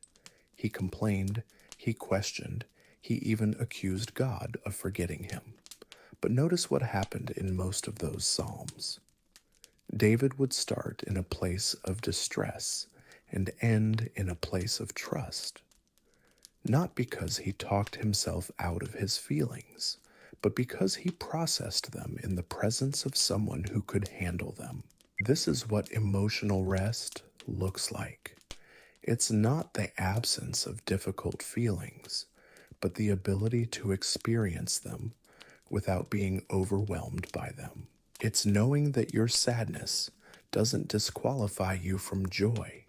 Speaker 1: He complained, he questioned, he even accused God of forgetting him. But notice what happened in most of those Psalms. David would start in a place of distress and end in a place of trust. Not because he talked himself out of his feelings, but because he processed them in the presence of someone who could handle them. This is what emotional rest looks like. It's not the absence of difficult feelings, but the ability to experience them without being overwhelmed by them. It's knowing that your sadness doesn't disqualify you from joy,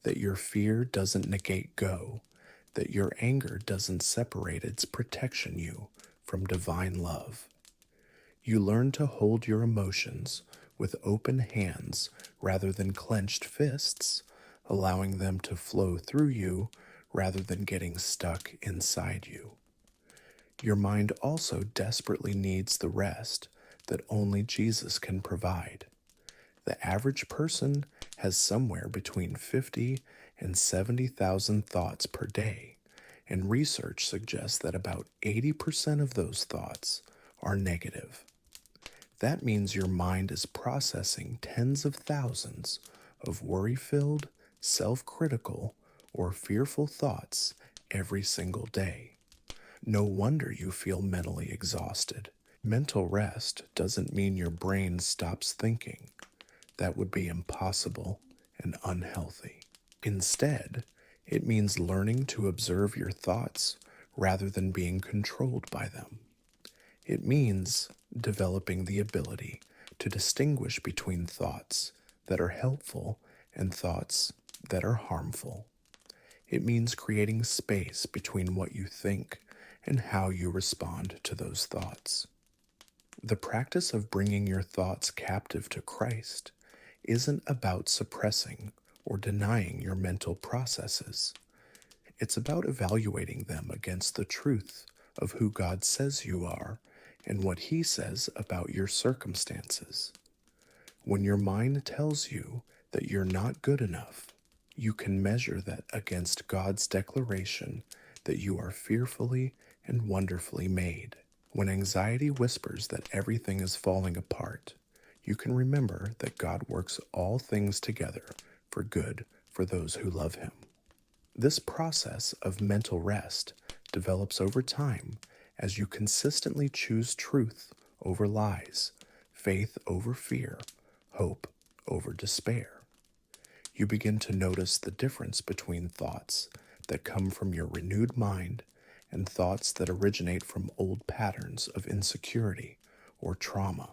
Speaker 1: that your fear doesn't negate that your anger doesn't separate its protection you from divine love. You learn to hold your emotions with open hands rather than clenched fists, allowing them to flow through you rather than getting stuck inside you. Your mind also desperately needs the rest that only Jesus can provide. The average person has somewhere between 50 and 70,000 thoughts per day, and research suggests that about 80% of those thoughts are negative. That means your mind is processing tens of thousands of worry-filled, self-critical, or fearful thoughts every single day. No wonder you feel mentally exhausted. Mental rest doesn't mean your brain stops thinking. That would be impossible and unhealthy. Instead, it means learning to observe your thoughts rather than being controlled by them. It means developing the ability to distinguish between thoughts that are helpful and thoughts that are harmful. It means creating space between what you think and how you respond to those thoughts. The practice of bringing your thoughts captive to Christ isn't about suppressing or denying your mental processes. It's about evaluating them against the truth of who God says you are and what He says about your circumstances. When your mind tells you that you're not good enough, you can measure that against God's declaration that you are fearfully and wonderfully made. When anxiety whispers that everything is falling apart, you can remember that God works all things together for good for those who love Him. This process of mental rest develops over time as you consistently choose truth over lies, faith over fear, hope over despair. You begin to notice the difference between thoughts that come from your renewed mind and thoughts that originate from old patterns of insecurity or trauma.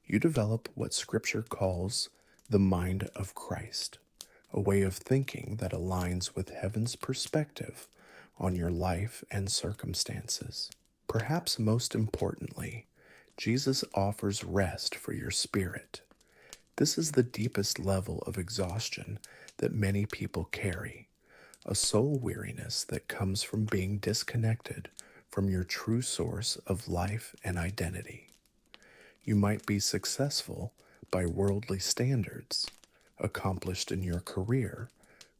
Speaker 1: You develop what Scripture calls the mind of Christ, a way of thinking that aligns with heaven's perspective on your life and circumstances. Perhaps most importantly, Jesus offers rest for your spirit. This is the deepest level of exhaustion that many people carry, a soul weariness that comes from being disconnected from your true source of life and identity. You might be successful by worldly standards, accomplished in your career,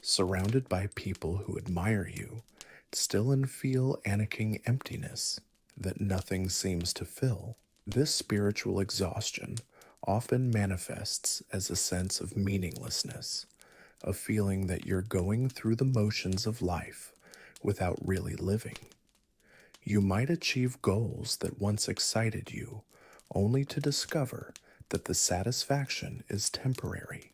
Speaker 1: surrounded by people who admire you, still feel an aching emptiness that nothing seems to fill. This spiritual exhaustion often manifests as a sense of meaninglessness, a feeling that you're going through the motions of life without really living. You might achieve goals that once excited you, only to discover that the satisfaction is temporary.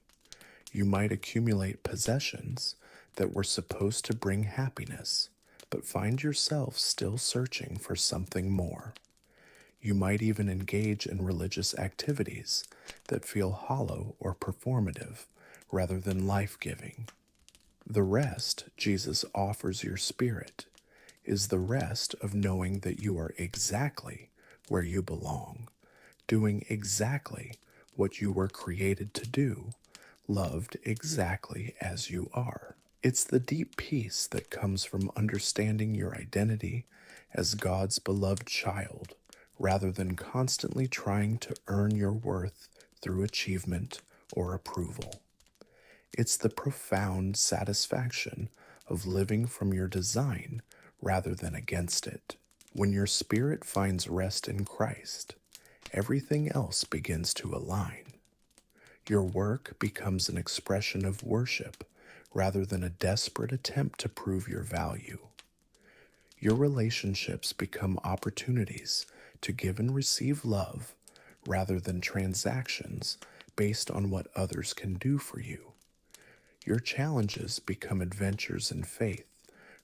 Speaker 1: You might accumulate possessions that were supposed to bring happiness, but find yourself still searching for something more. You might even engage in religious activities that feel hollow or performative rather than life-giving. The rest Jesus offers your spirit is the rest of knowing that you are exactly where you belong, doing exactly what you were created to do, loved exactly as you are. It's the deep peace that comes from understanding your identity as God's beloved child, rather than constantly trying to earn your worth through achievement or approval. It's the profound satisfaction of living from your design rather than against it. When your spirit finds rest in Christ, everything else begins to align. Your work becomes an expression of worship rather than a desperate attempt to prove your value. Your relationships become opportunities to give and receive love rather than transactions based on what others can do for you. Your challenges become adventures in faith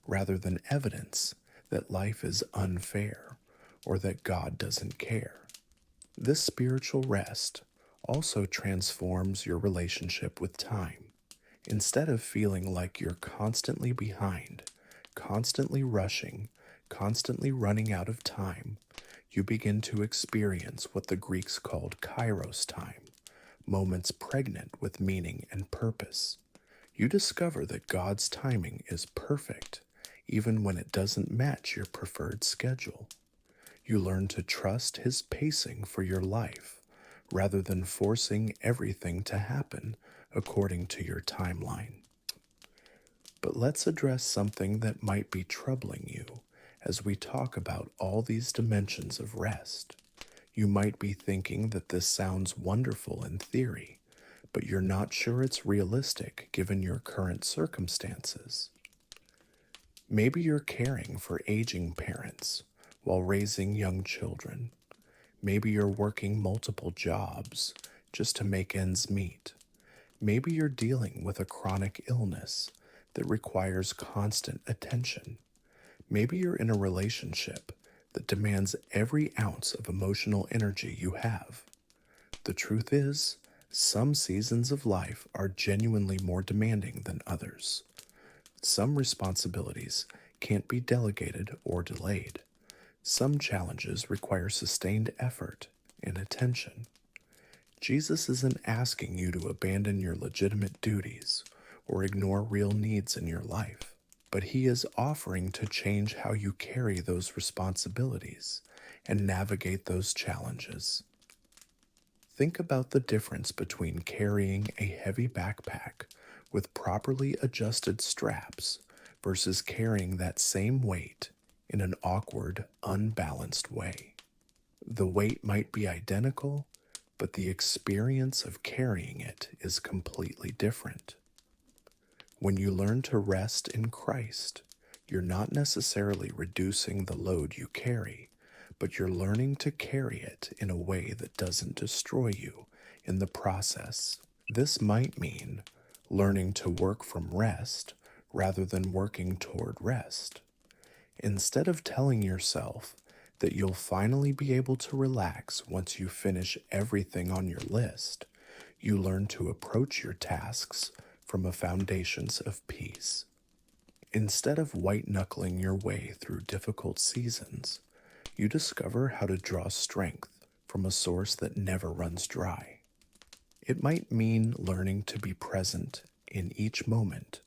Speaker 1: rather than evidence that life is unfair or that God doesn't care. This spiritual rest also transforms your relationship with time. Instead of feeling like you're constantly behind, constantly rushing, constantly running out of time, you begin to experience what the Greeks called kairos time, moments pregnant with meaning and purpose. You discover that God's timing is perfect, even when it doesn't match your preferred schedule. You learn to trust His pacing for your life, rather than forcing everything to happen according to your timeline. But let's address something that might be troubling you as we talk about all these dimensions of rest. You might be thinking that this sounds wonderful in theory, but you're not sure it's realistic given your current circumstances. Maybe you're caring for aging parents while raising young children. Maybe you're working multiple jobs just to make ends meet. Maybe you're dealing with a chronic illness that requires constant attention. Maybe you're in a relationship that demands every ounce of emotional energy you have. The truth is, some seasons of life are genuinely more demanding than others. Some responsibilities can't be delegated or delayed. Some challenges require sustained effort and attention. Jesus isn't asking you to abandon your legitimate duties or ignore real needs in your life, but He is offering to change how you carry those responsibilities and navigate those challenges. Think about the difference between carrying a heavy backpack with properly adjusted straps versus carrying that same weight in an awkward, unbalanced way. The weight might be identical, but the experience of carrying it is completely different. When you learn to rest in Christ, you're not necessarily reducing the load you carry, but you're learning to carry it in a way that doesn't destroy you in the process. This might mean learning to work from rest rather than working toward rest. Instead of telling yourself that you'll finally be able to relax once you finish everything on your list, you learn to approach your tasks from a foundation of peace. Instead of white-knuckling your way through difficult seasons, you discover how to draw strength from a source that never runs dry. It might mean learning to be present in each moment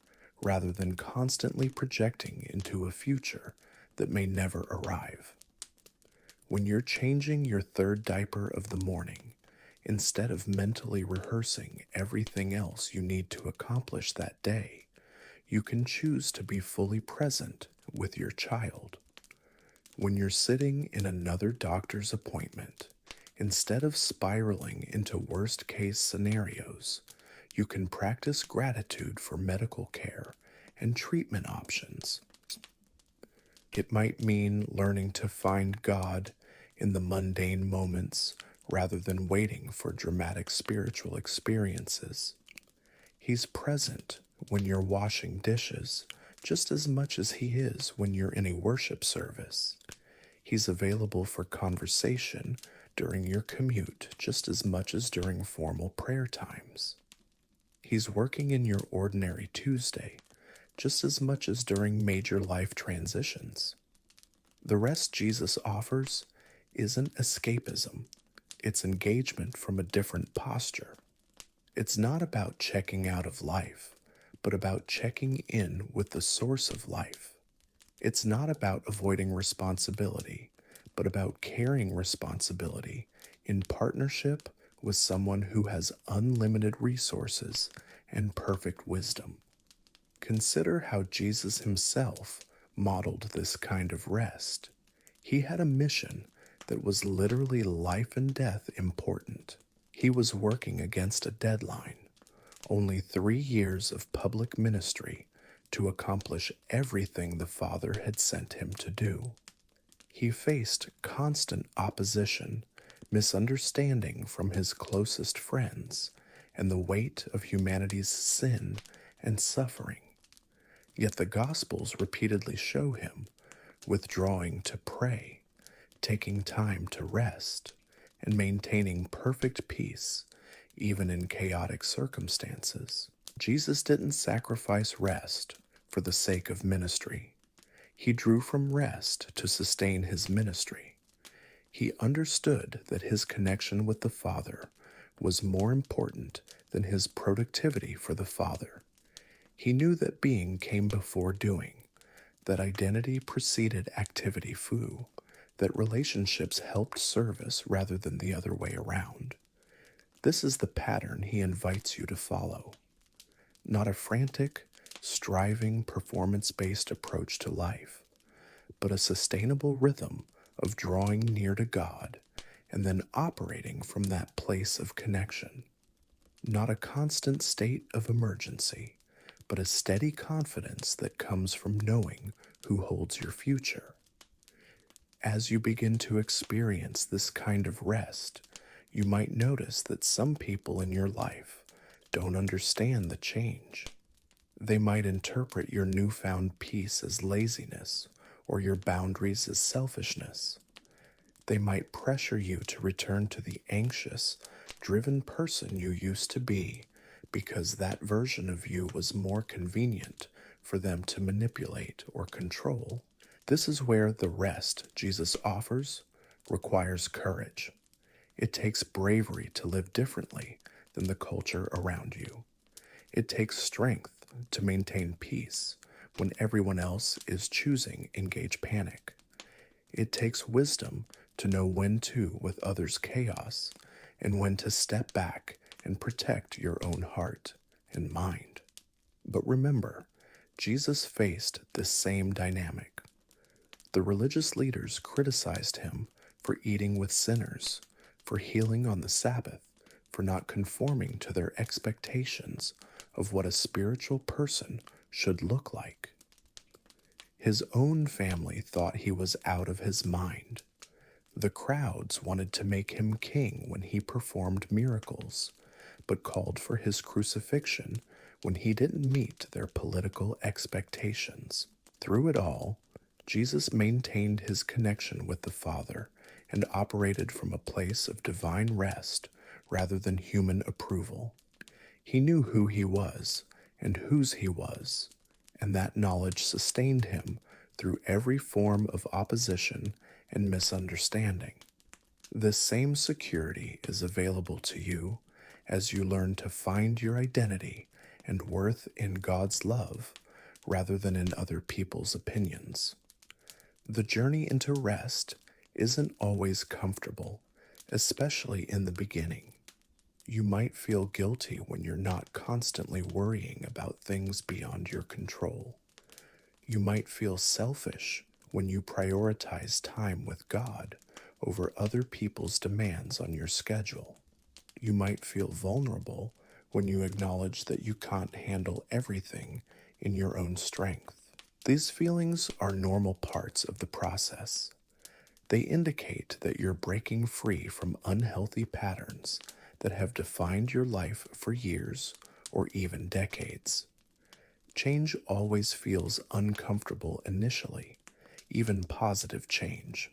Speaker 1: rather than constantly projecting into a future that may never arrive. When you're changing your third diaper of the morning, instead of mentally rehearsing everything else you need to accomplish that day, you can choose to be fully present with your child. When you're sitting in another doctor's appointment, instead of spiraling into worst-case scenarios, you can practice gratitude for medical care and treatment options. It might mean learning to find God in the mundane moments rather than waiting for dramatic spiritual experiences. He's present when you're washing dishes just as much as He is when you're in a worship service. He's available for conversation during your commute just as much as during formal prayer times. He's working in your ordinary Tuesday just as much as during major life transitions. The rest Jesus offers isn't escapism, it's engagement from a different posture. It's not about checking out of life, but about checking in with the source of life. It's not about avoiding responsibility, but about carrying responsibility in partnership with someone who has unlimited resources and perfect wisdom. Consider how Jesus himself modeled this kind of rest. He had a mission that was literally life and death important. He was working against a deadline, only 3 years of public ministry to accomplish everything the Father had sent him to do. He faced constant opposition, misunderstanding from his closest friends, and the weight of humanity's sin and suffering. Yet the Gospels repeatedly show him withdrawing to pray, taking time to rest, and maintaining perfect peace, even in chaotic circumstances. Jesus didn't sacrifice rest for the sake of ministry. He drew from rest to sustain his ministry. He understood that his connection with the Father was more important than his productivity for the Father. He knew that being came before doing, that identity preceded activity foo, that relationships helped service rather than the other way around. This is the pattern he invites you to follow. Not a frantic, striving, performance-based approach to life, but a sustainable rhythm of drawing near to God and then operating from that place of connection. Not a constant state of emergency, but a steady confidence that comes from knowing who holds your future. As you begin to experience this kind of rest, you might notice that some people in your life don't understand the change. They might interpret your newfound peace as laziness or your boundaries as selfishness. They might pressure you to return to the anxious, driven person you used to be because that version of you was more convenient for them to manipulate or control. This is where the rest Jesus offers requires courage. It takes bravery to live differently than the culture around you. It takes strength to maintain peace when everyone else is choosing engage panic. It takes wisdom to know when to with others' chaos and when to step back and protect your own heart and mind. But remember, Jesus faced this same dynamic. The religious leaders criticized him for eating with sinners, for healing on the Sabbath, for not conforming to their expectations of what a spiritual person should look like. His own family thought he was out of his mind. The crowds wanted to make him king when he performed miracles, but called for his crucifixion when he didn't meet their political expectations. Through it all, Jesus maintained his connection with the Father and operated from a place of divine rest rather than human approval. He knew who he was and whose he was, and that knowledge sustained him through every form of opposition and misunderstanding. This same security is available to you as you learn to find your identity and worth in God's love rather than in other people's opinions. The journey into rest isn't always comfortable, especially in the beginning. You might feel guilty when you're not constantly worrying about things beyond your control. You might feel selfish when you prioritize time with God over other people's demands on your schedule. You might feel vulnerable when you acknowledge that you can't handle everything in your own strength. These feelings are normal parts of the process. They indicate that you're breaking free from unhealthy patterns that have defined your life for years or even decades. Change always feels uncomfortable initially, even positive change.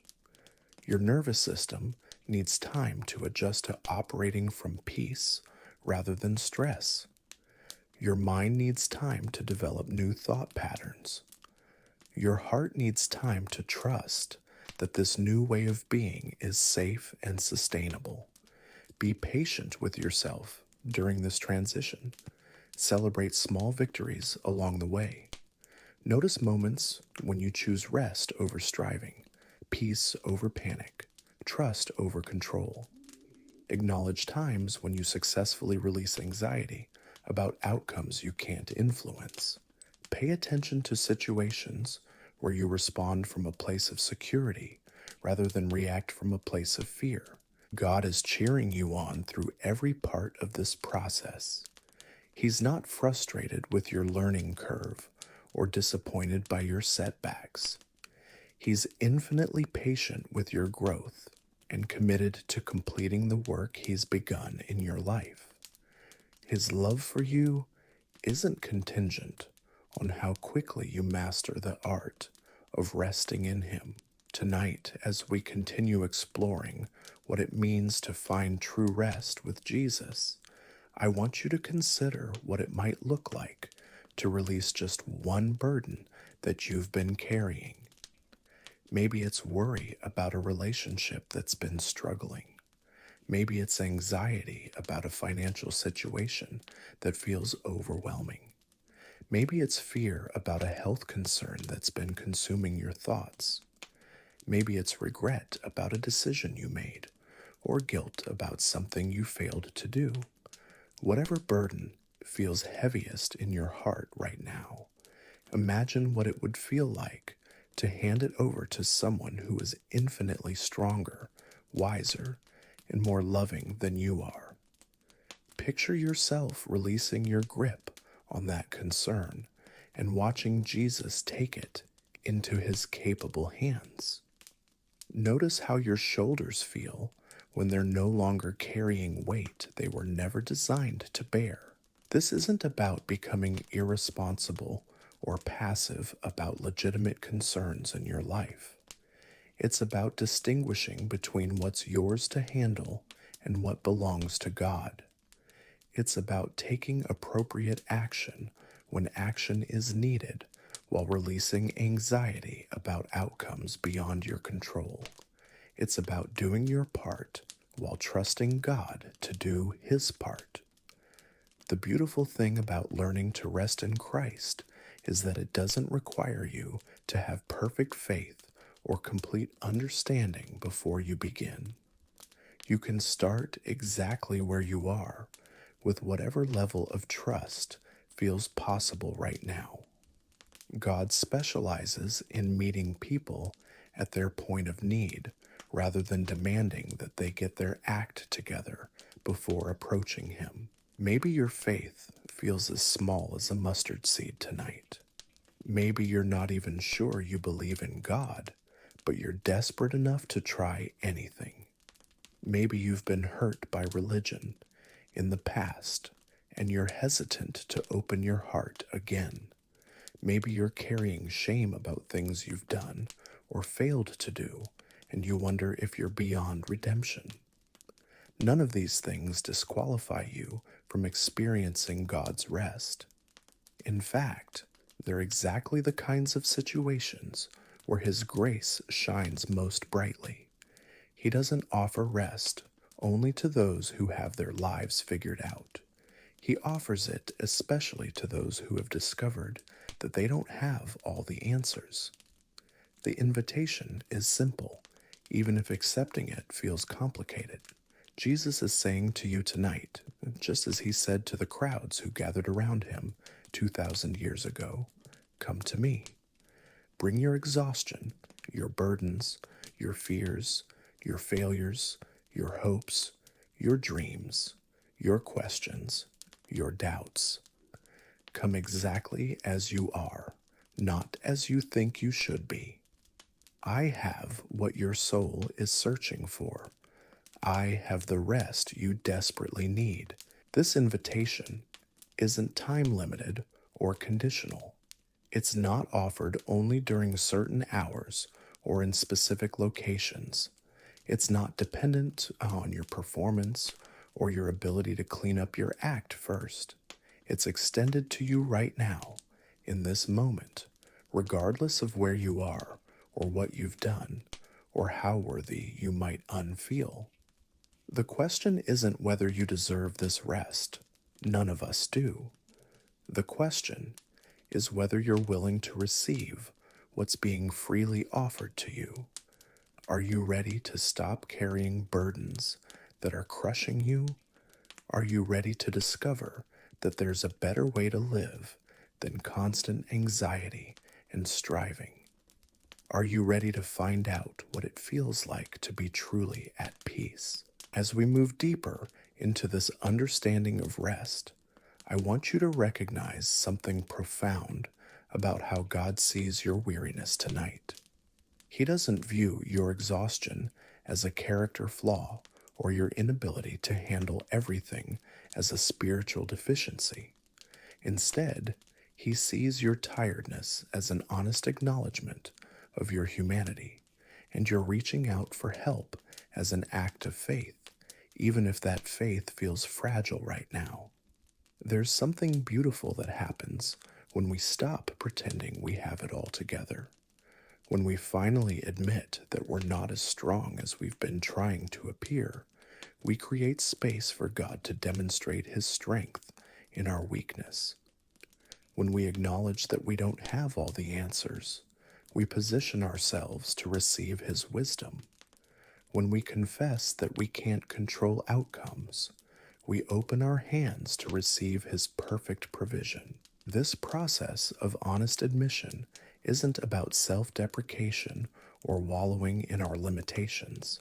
Speaker 1: Your nervous system needs time to adjust to operating from peace rather than stress. Your mind needs time to develop new thought patterns. Your heart needs time to trust that this new way of being is safe and sustainable. Be patient with yourself during this transition. Celebrate small victories along the way. Notice moments when you choose rest over striving, peace over panic, trust over control. Acknowledge times when you successfully release anxiety, about outcomes you can't influence. Pay attention to situations where you respond from a place of security rather than react from a place of fear. God is cheering you on through every part of this process. He's not frustrated with your learning curve or disappointed by your setbacks. He's infinitely patient with your growth and committed to completing the work he's begun in your life. His love for you isn't contingent on how quickly you master the art of resting in him. Tonight, as we continue exploring what it means to find true rest with Jesus, I want you to consider what it might look like to release just one burden that you've been carrying. Maybe it's worry about a relationship that's been struggling. Maybe it's anxiety about a financial situation that feels overwhelming. Maybe it's fear about a health concern that's been consuming your thoughts. Maybe it's regret about a decision you made, or guilt about something you failed to do. Whatever burden feels heaviest in your heart right now, imagine what it would feel like to hand it over to someone who is infinitely stronger, wiser, and more loving than you are. Picture yourself releasing your grip on that concern and watching Jesus take it into his capable hands. Notice how your shoulders feel when they're no longer carrying weight they were never designed to bear. This isn't about becoming irresponsible or passive about legitimate concerns in your life. It's about distinguishing between what's yours to handle and what belongs to God. It's about taking appropriate action when action is needed while releasing anxiety about outcomes beyond your control. It's about doing your part while trusting God to do his part. The beautiful thing about learning to rest in Christ is that it doesn't require you to have perfect faith or complete understanding before you begin. You can start exactly where you are, with whatever level of trust feels possible right now. God specializes in meeting people at their point of need rather than demanding that they get their act together before approaching him. Maybe your faith feels as small as a mustard seed tonight. Maybe you're not even sure you believe in God, but you're desperate enough to try anything. Maybe you've been hurt by religion in the past, and you're hesitant to open your heart again. Maybe you're carrying shame about things you've done or failed to do, and you wonder if you're beyond redemption. None of these things disqualify you from experiencing God's rest. In fact, they're exactly the kinds of situations where his grace shines most brightly. He doesn't offer rest only to those who have their lives figured out. He offers it especially to those who have discovered that they don't have all the answers. The invitation is simple, even if accepting it feels complicated. Jesus is saying to you tonight, just as he said to the crowds who gathered around him 2,000 years ago, "Come to me. Bring your exhaustion, your burdens, your fears, your failures, your hopes, your dreams, your questions, your doubts. Come exactly as you are, not as you think you should be. I have what your soul is searching for. I have the rest you desperately need." This invitation isn't time limited or conditional. It's not offered only during certain hours or in specific locations. It's not dependent on your performance or your ability to clean up your act first. It's extended to you right now, in this moment, regardless of where you are or what you've done or how worthy you might unfeel. The question isn't whether you deserve this rest. None of us do. The question is whether you're willing to receive what's being freely offered to you. Are you ready to stop carrying burdens that are crushing you? Are you ready to discover that there's a better way to live than constant anxiety and striving. Are you ready to find out what it feels like to be truly at peace? As we move deeper into this understanding of rest, I want you to recognize something profound about how God sees your weariness tonight. He doesn't view your exhaustion as a character flaw or your inability to handle everything as a spiritual deficiency. Instead, he sees your tiredness as an honest acknowledgement of your humanity, and your reaching out for help as an act of faith, even if that faith feels fragile right now. There's something beautiful that happens when we stop pretending we have it all together. When we finally admit that we're not as strong as we've been trying to appear, we create space for God to demonstrate His strength in our weakness. When we acknowledge that we don't have all the answers, we position ourselves to receive His wisdom. When we confess that we can't control outcomes, we open our hands to receive His perfect provision. This process of honest admission isn't about self-deprecation or wallowing in our limitations.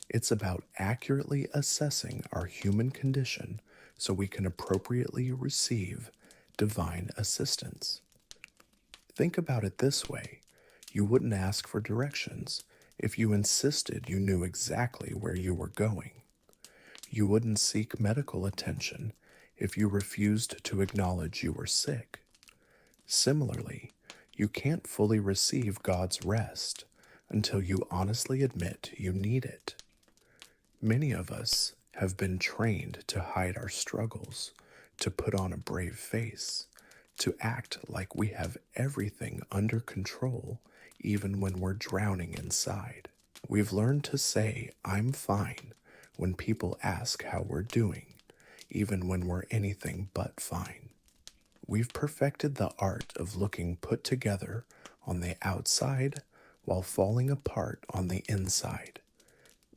Speaker 1: It's about accurately assessing our human condition so we can appropriately receive divine assistance. Think about it this way. You wouldn't ask for directions if you insisted you knew exactly where you were going. You wouldn't seek medical attention if you refused to acknowledge you were sick. Similarly, you can't fully receive God's rest until you honestly admit you need it. Many of us have been trained to hide our struggles, to put on a brave face, to act like we have everything under control even when we're drowning inside. We've learned to say, "I'm fine," when people ask how we're doing, even when we're anything but fine. We've perfected the art of looking put together on the outside while falling apart on the inside.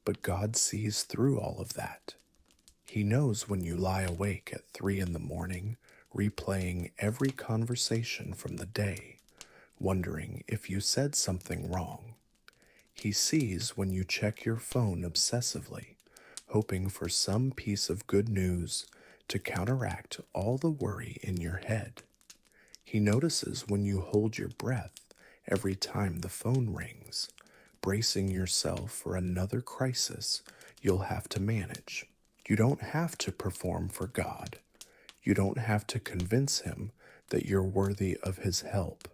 Speaker 1: But God sees through all of that. He knows when you lie awake at 3 in the morning, replaying every conversation from the day, wondering if you said something wrong. He sees when you check your phone obsessively, hoping for some piece of good news to counteract all the worry in your head. He notices when you hold your breath every time the phone rings, bracing yourself for another crisis you'll have to manage. You don't have to perform for God. You don't have to convince Him that you're worthy of His help.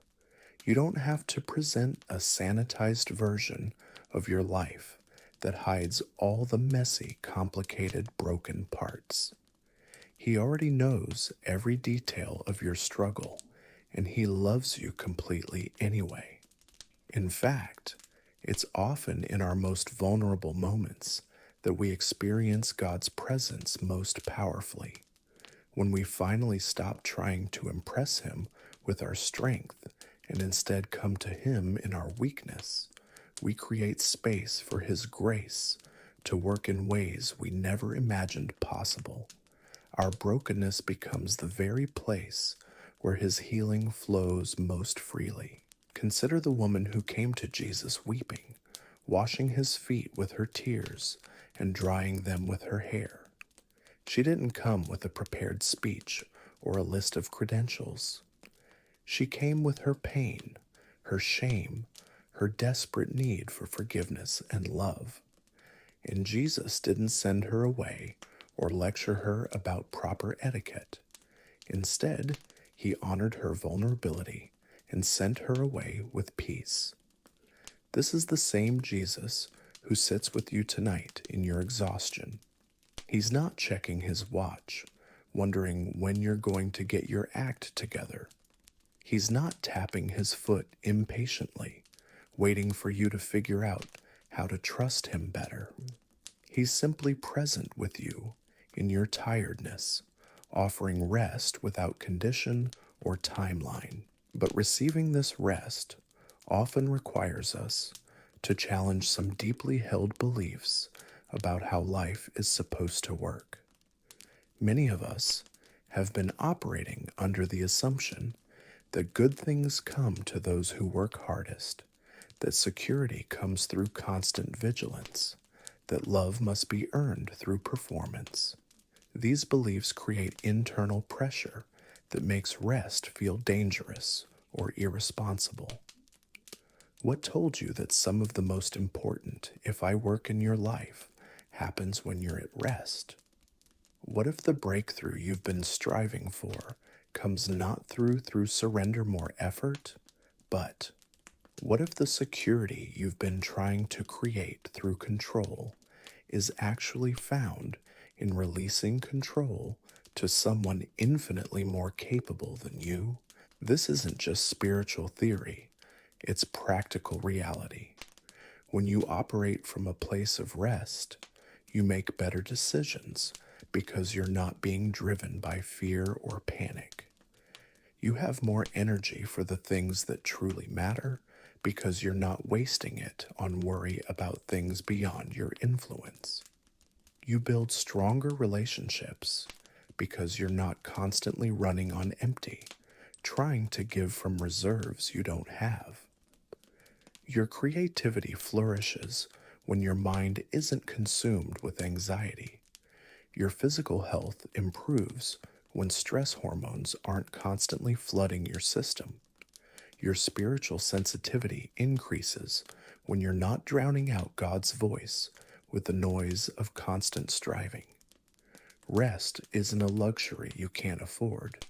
Speaker 1: You don't have to present a sanitized version of your life that hides all the messy, complicated, broken parts. He already knows every detail of your struggle, and He loves you completely anyway. In fact, it's often in our most vulnerable moments that we experience God's presence most powerfully. When we finally stop trying to impress Him with our strength and instead come to Him in our weakness, we create space for His grace to work in ways we never imagined possible. Our brokenness becomes the very place where His healing flows most freely. Consider the woman who came to Jesus weeping, washing His feet with her tears and drying them with her hair. She didn't come with a prepared speech or a list of credentials. She came with her pain, her shame, her desperate need for forgiveness and love. And Jesus didn't send her away or lecture her about proper etiquette. Instead, He honored her vulnerability and sent her away with peace. This is the same Jesus who sits with you tonight in your exhaustion. He's not checking His watch, wondering when you're going to get your act together. He's not tapping His foot impatiently, waiting for you to figure out how to trust Him better. He's simply present with you in your tiredness, offering rest without condition or timeline. But receiving this rest often requires us to challenge some deeply held beliefs about how life is supposed to work. Many of us have been operating under the assumption that good things come to those who work hardest, that security comes through constant vigilance, that love must be earned through performance. These beliefs create internal pressure that makes rest feel dangerous or irresponsible. What told you that some of the most important, if I work in your life, happens when you're at rest? What if the breakthrough you've been striving for comes not through surrender more effort, but what if the security you've been trying to create through control is actually found in releasing control to someone infinitely more capable than you? This isn't just spiritual theory, it's practical reality. When you operate from a place of rest, you make better decisions because you're not being driven by fear or panic. You have more energy for the things that truly matter because you're not wasting it on worry about things beyond your influence. You build stronger relationships because you're not constantly running on empty, trying to give from reserves you don't have. Your creativity flourishes when your mind isn't consumed with anxiety. Your physical health improves when stress hormones aren't constantly flooding your system. Your spiritual sensitivity increases when you're not drowning out God's voice with the noise of constant striving. Rest isn't a luxury you can't afford.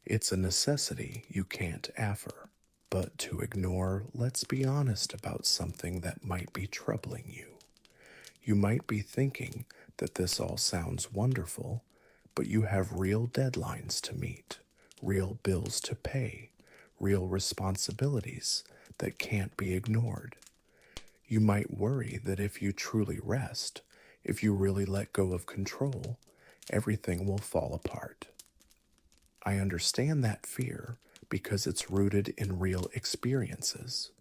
Speaker 1: It's a necessity you can't offer. But to ignore, let's be honest about something that might be troubling you. You might be thinking that this all sounds wonderful, but you have real deadlines to meet, real bills to pay, real responsibilities that can't be ignored. You might worry that if you truly rest, if you really let go of control, everything will fall apart. I understand that fear because it's rooted in real experiences.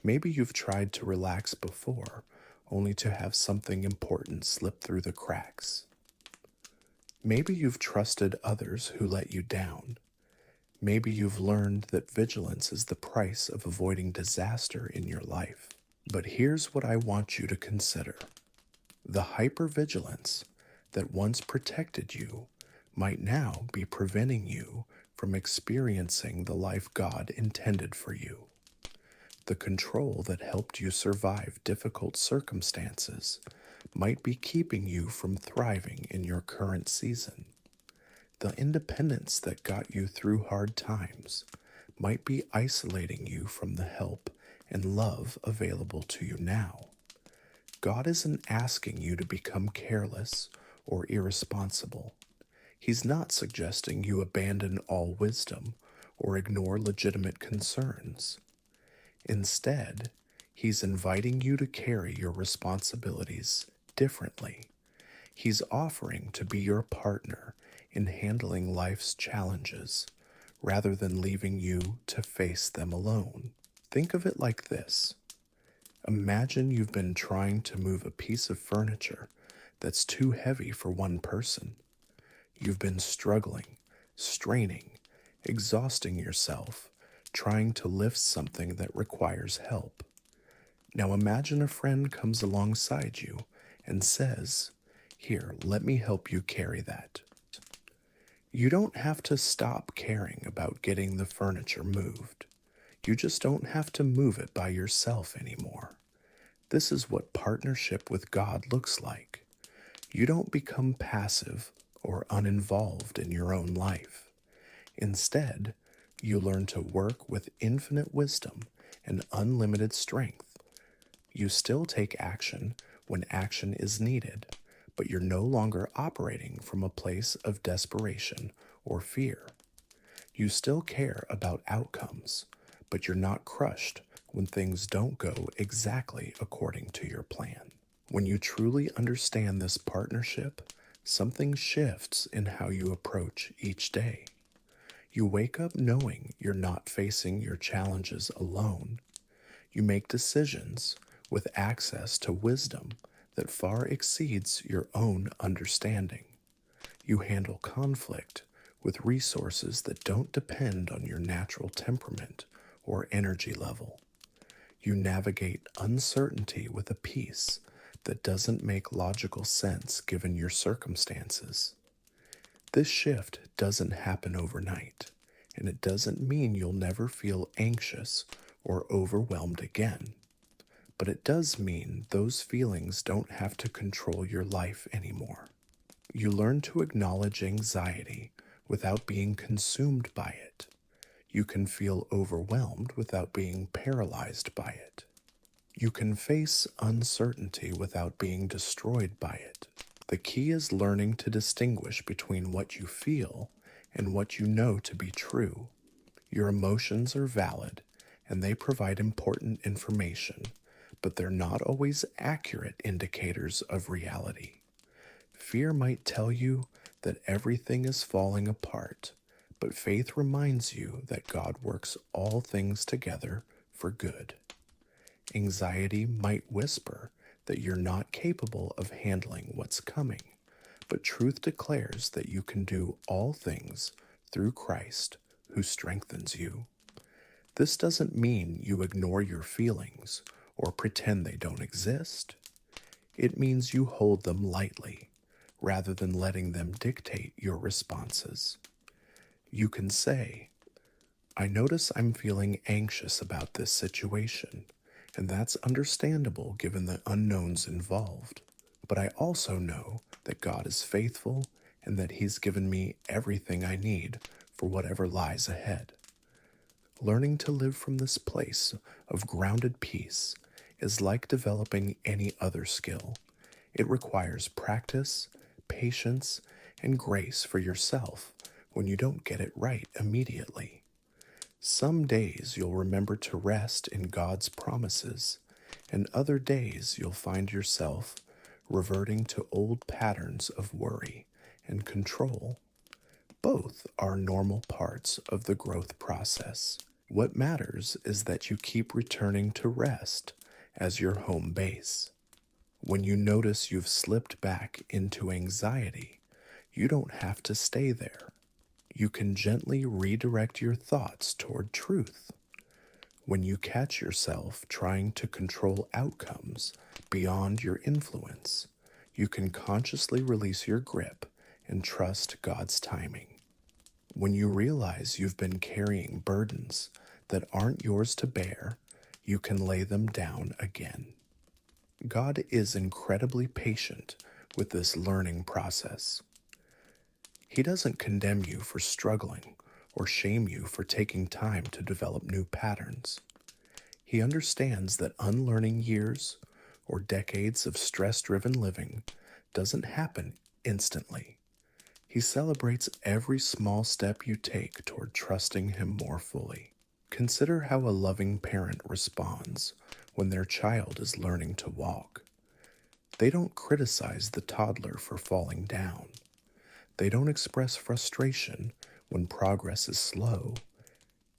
Speaker 1: Maybe you've tried to relax before, only to have something important slip through the cracks. Maybe you've trusted others who let you down. Maybe you've learned that vigilance is the price of avoiding disaster in your life. But here's what I want you to consider. The hypervigilance that once protected you might now be preventing you from experiencing the life God intended for you. The control that helped you survive difficult circumstances might be keeping you from thriving in your current season. The independence that got you through hard times might be isolating you from the help and love available to you now. God isn't asking you to become careless or irresponsible. He's not suggesting you abandon all wisdom or ignore legitimate concerns. Instead, He's inviting you to carry your responsibilities differently. He's offering to be your partner in handling life's challenges rather than leaving you to face them alone. Think of it like this. Imagine you've been trying to move a piece of furniture that's too heavy for one person. You've been struggling, straining, exhausting yourself, trying to lift something that requires help. Now imagine a friend comes alongside you and says, "Here, let me help you carry that." You don't have to stop caring about getting the furniture moved. You just don't have to move it by yourself anymore. This is what partnership with God looks like. You don't become passive or uninvolved in your own life. Instead, you learn to work with infinite wisdom and unlimited strength. You still take action when action is needed, but you're no longer operating from a place of desperation or fear. You still care about outcomes, but you're not crushed when things don't go exactly according to your plan. When you truly understand this partnership, something shifts in how you approach each day. You wake up knowing you're not facing your challenges alone. You make decisions with access to wisdom that far exceeds your own understanding. You handle conflict with resources that don't depend on your natural temperament or energy level. You navigate uncertainty with a peace that doesn't make logical sense given your circumstances. This shift doesn't happen overnight, and it doesn't mean you'll never feel anxious or overwhelmed again. But it does mean those feelings don't have to control your life anymore. You learn to acknowledge anxiety without being consumed by it. You can feel overwhelmed without being paralyzed by it. You can face uncertainty without being destroyed by it. The key is learning to distinguish between what you feel and what you know to be true. Your emotions are valid and they provide important information, but they're not always accurate indicators of reality. Fear might tell you that everything is falling apart, but faith reminds you that God works all things together for good. Anxiety might whisper that you're not capable of handling what's coming, but truth declares that you can do all things through Christ who strengthens you. This doesn't mean you ignore your feelings or pretend they don't exist. It means you hold them lightly, rather than letting them dictate your responses. You can say, I notice I'm feeling anxious about this situation, and that's understandable given the unknowns involved. But I also know that God is faithful and that He's given me everything I need for whatever lies ahead. Learning to live from this place of grounded peace is like developing any other skill. It requires practice, patience, and grace for yourself when you don't get it right immediately. Some days you'll remember to rest in God's promises, and other days you'll find yourself reverting to old patterns of worry and control. Both are normal parts of the growth process. What matters is that you keep returning to rest as your home base. When you notice you've slipped back into anxiety, you don't have to stay there. You can gently redirect your thoughts toward truth. When you catch yourself trying to control outcomes beyond your influence, you can consciously release your grip and trust God's timing. When you realize you've been carrying burdens that aren't yours to bear, you can lay them down again. God is incredibly patient with this learning process. He doesn't condemn you for struggling or shame you for taking time to develop new patterns. He understands that unlearning years or decades of stress-driven living doesn't happen instantly. He celebrates every small step you take toward trusting Him more fully. Consider how a loving parent responds when their child is learning to walk. They don't criticize the toddler for falling down. They don't express frustration when progress is slow.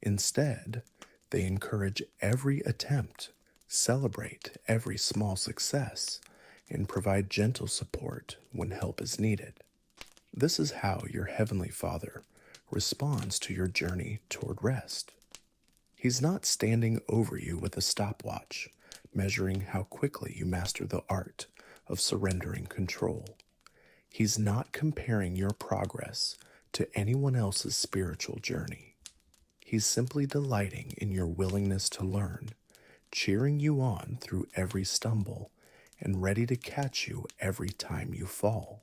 Speaker 1: Instead, they encourage every attempt, celebrate every small success, and provide gentle support when help is needed. This is how your Heavenly Father responds to your journey toward rest. He's not standing over you with a stopwatch, measuring how quickly you master the art of surrendering control. He's not comparing your progress to anyone else's spiritual journey. He's simply delighting in your willingness to learn, cheering you on through every stumble, and ready to catch you every time you fall.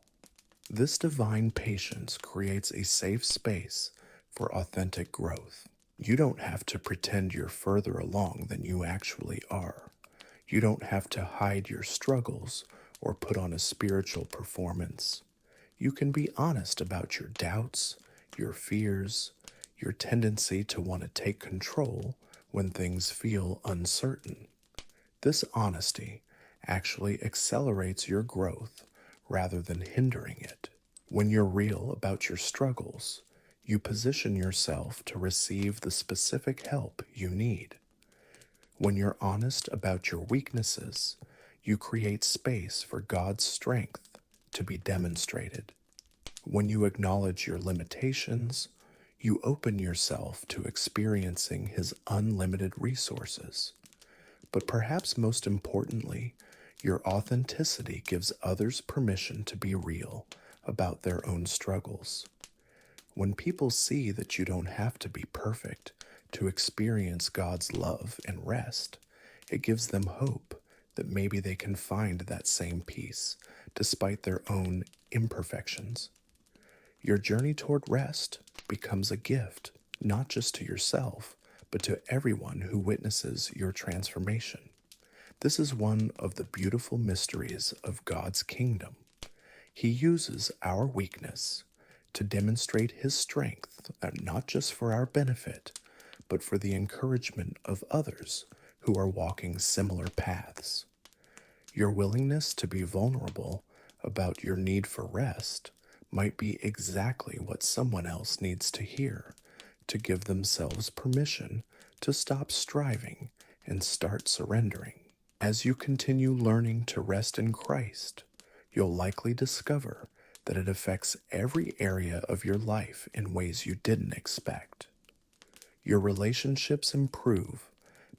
Speaker 1: This divine patience creates a safe space for authentic growth. You don't have to pretend you're further along than you actually are. You don't have to hide your struggles or put on a spiritual performance. You can be honest about your doubts, your fears, your tendency to want to take control when things feel uncertain. This honesty actually accelerates your growth rather than hindering it. When you're real about your struggles, you position yourself to receive the specific help you need. When you're honest about your weaknesses, you create space for God's strength to be demonstrated. When you acknowledge your limitations, you open yourself to experiencing His unlimited resources. But perhaps most importantly, your authenticity gives others permission to be real about their own struggles. When people see that you don't have to be perfect to experience God's love and rest, it gives them hope that maybe they can find that same peace despite their own imperfections. Your journey toward rest becomes a gift, not just to yourself, but to everyone who witnesses your transformation. This is one of the beautiful mysteries of God's kingdom. He uses our weakness to demonstrate His strength, not just for our benefit, but for the encouragement of others who are walking similar paths. Your willingness to be vulnerable about your need for rest might be exactly what someone else needs to hear to give themselves permission to stop striving and start surrendering. As you continue learning to rest in Christ, you'll likely discover that it affects every area of your life in ways you didn't expect. Your relationships improve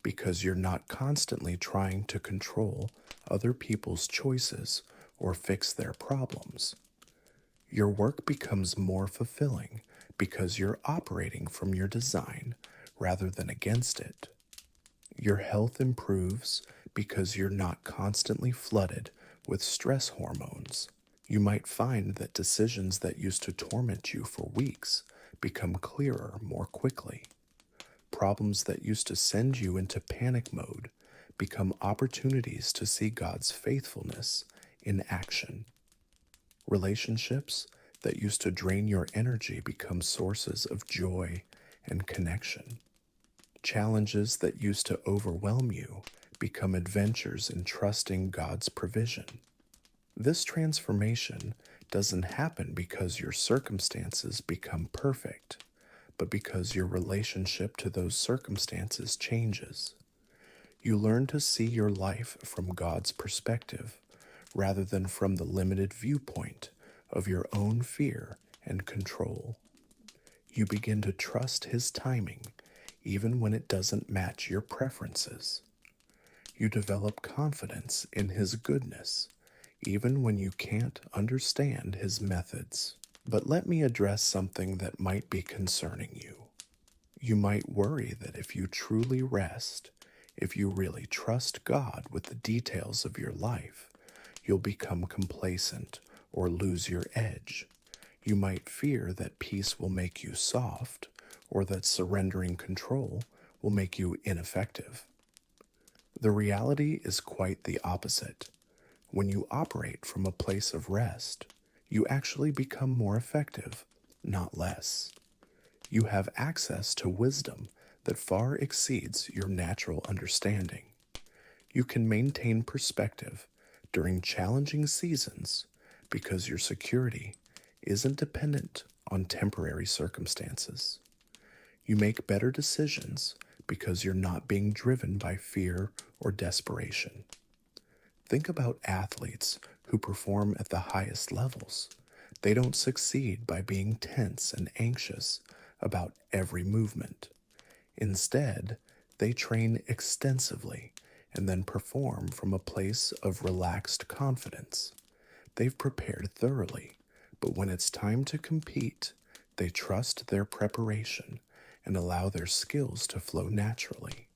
Speaker 1: because you're not constantly trying to control other people's choices or fix their problems. Your work becomes more fulfilling because you're operating from your design rather than against it. Your health improves because you're not constantly flooded with stress hormones. You might find that decisions that used to torment you for weeks become clearer more quickly. Problems that used to send you into panic mode become opportunities to see God's faithfulness in action. Relationships that used to drain your energy become sources of joy and connection. Challenges that used to overwhelm you become adventures in trusting God's provision. This transformation doesn't happen because your circumstances become perfect, but because your relationship to those circumstances changes. You learn to see your life from God's perspective rather than from the limited viewpoint of your own fear and control. You begin to trust His timing even when it doesn't match your preferences. You develop confidence in His goodness even when you can't understand His methods. But let me address something that might be concerning you. You might worry that if you truly rest, if you really trust God with the details of your life, you'll become complacent or lose your edge. You might fear that peace will make you soft, or that surrendering control will make you ineffective. The reality is quite the opposite. When you operate from a place of rest, you actually become more effective, not less. You have access to wisdom that far exceeds your natural understanding. You can maintain perspective during challenging seasons because your security isn't dependent on temporary circumstances. You make better decisions because you're not being driven by fear or desperation. Think about athletes who perform at the highest levels. They don't succeed by being tense and anxious about every movement. Instead, they train extensively and then perform from a place of relaxed confidence. They've prepared thoroughly, but when it's time to compete, they trust their preparation and allow their skills to flow naturally.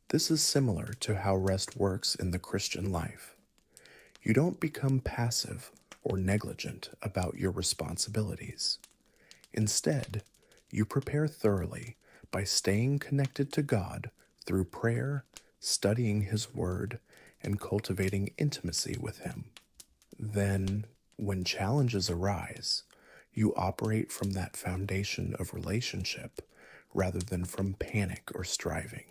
Speaker 1: This is similar to how rest works in the Christian life. You don't become passive or negligent about your responsibilities. Instead, you prepare thoroughly by staying connected to God through prayer, studying His Word, and cultivating intimacy with Him. Then, when challenges arise, you operate from that foundation of relationship rather than from panic or striving.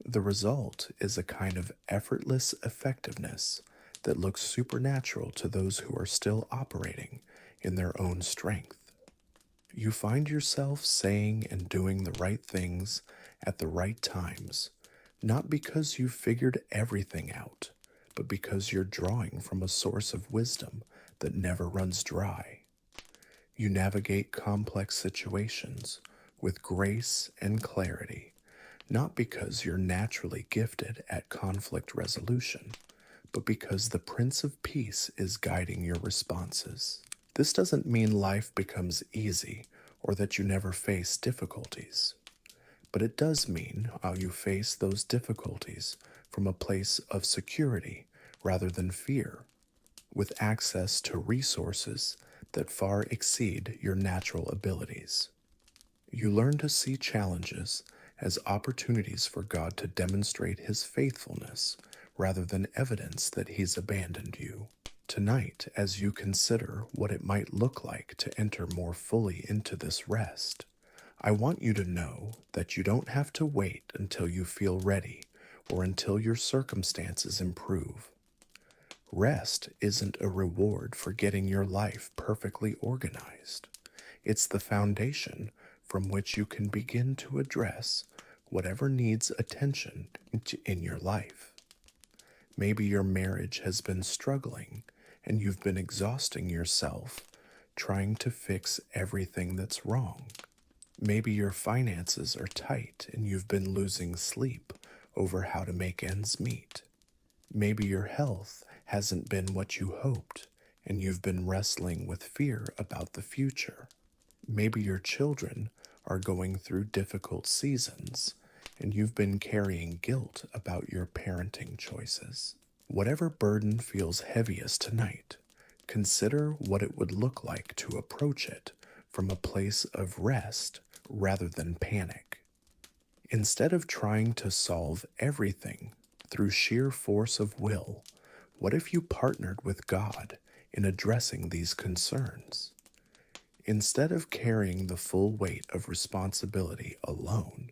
Speaker 1: The result is a kind of effortless effectiveness that looks supernatural to those who are still operating in their own strength. You find yourself saying and doing the right things at the right times, not because you've figured everything out, but because you're drawing from a source of wisdom that never runs dry. You navigate complex situations with grace and clarity, not because you're naturally gifted at conflict resolution, but because the Prince of Peace is guiding your responses. This doesn't mean life becomes easy or that you never face difficulties, but it does mean how you face those difficulties from a place of security rather than fear, with access to resources that far exceed your natural abilities. You learn to see challenges as opportunities for God to demonstrate His faithfulness rather than evidence that He's abandoned you. Tonight, as you consider what it might look like to enter more fully into this rest, I want you to know that you don't have to wait until you feel ready or until your circumstances improve. Rest isn't a reward for getting your life perfectly organized. It's the foundation from which you can begin to address whatever needs attention in your life. Maybe your marriage has been struggling and you've been exhausting yourself trying to fix everything that's wrong. Maybe your finances are tight and you've been losing sleep over how to make ends meet. Maybe your health hasn't been what you hoped and you've been wrestling with fear about the future. Maybe your children are going through difficult seasons and you've been carrying guilt about your parenting choices. Whatever burden feels heaviest tonight, consider what it would look like to approach it from a place of rest rather than panic. Instead of trying to solve everything through sheer force of will, what if you partnered with God in addressing these concerns? Instead of carrying the full weight of responsibility alone,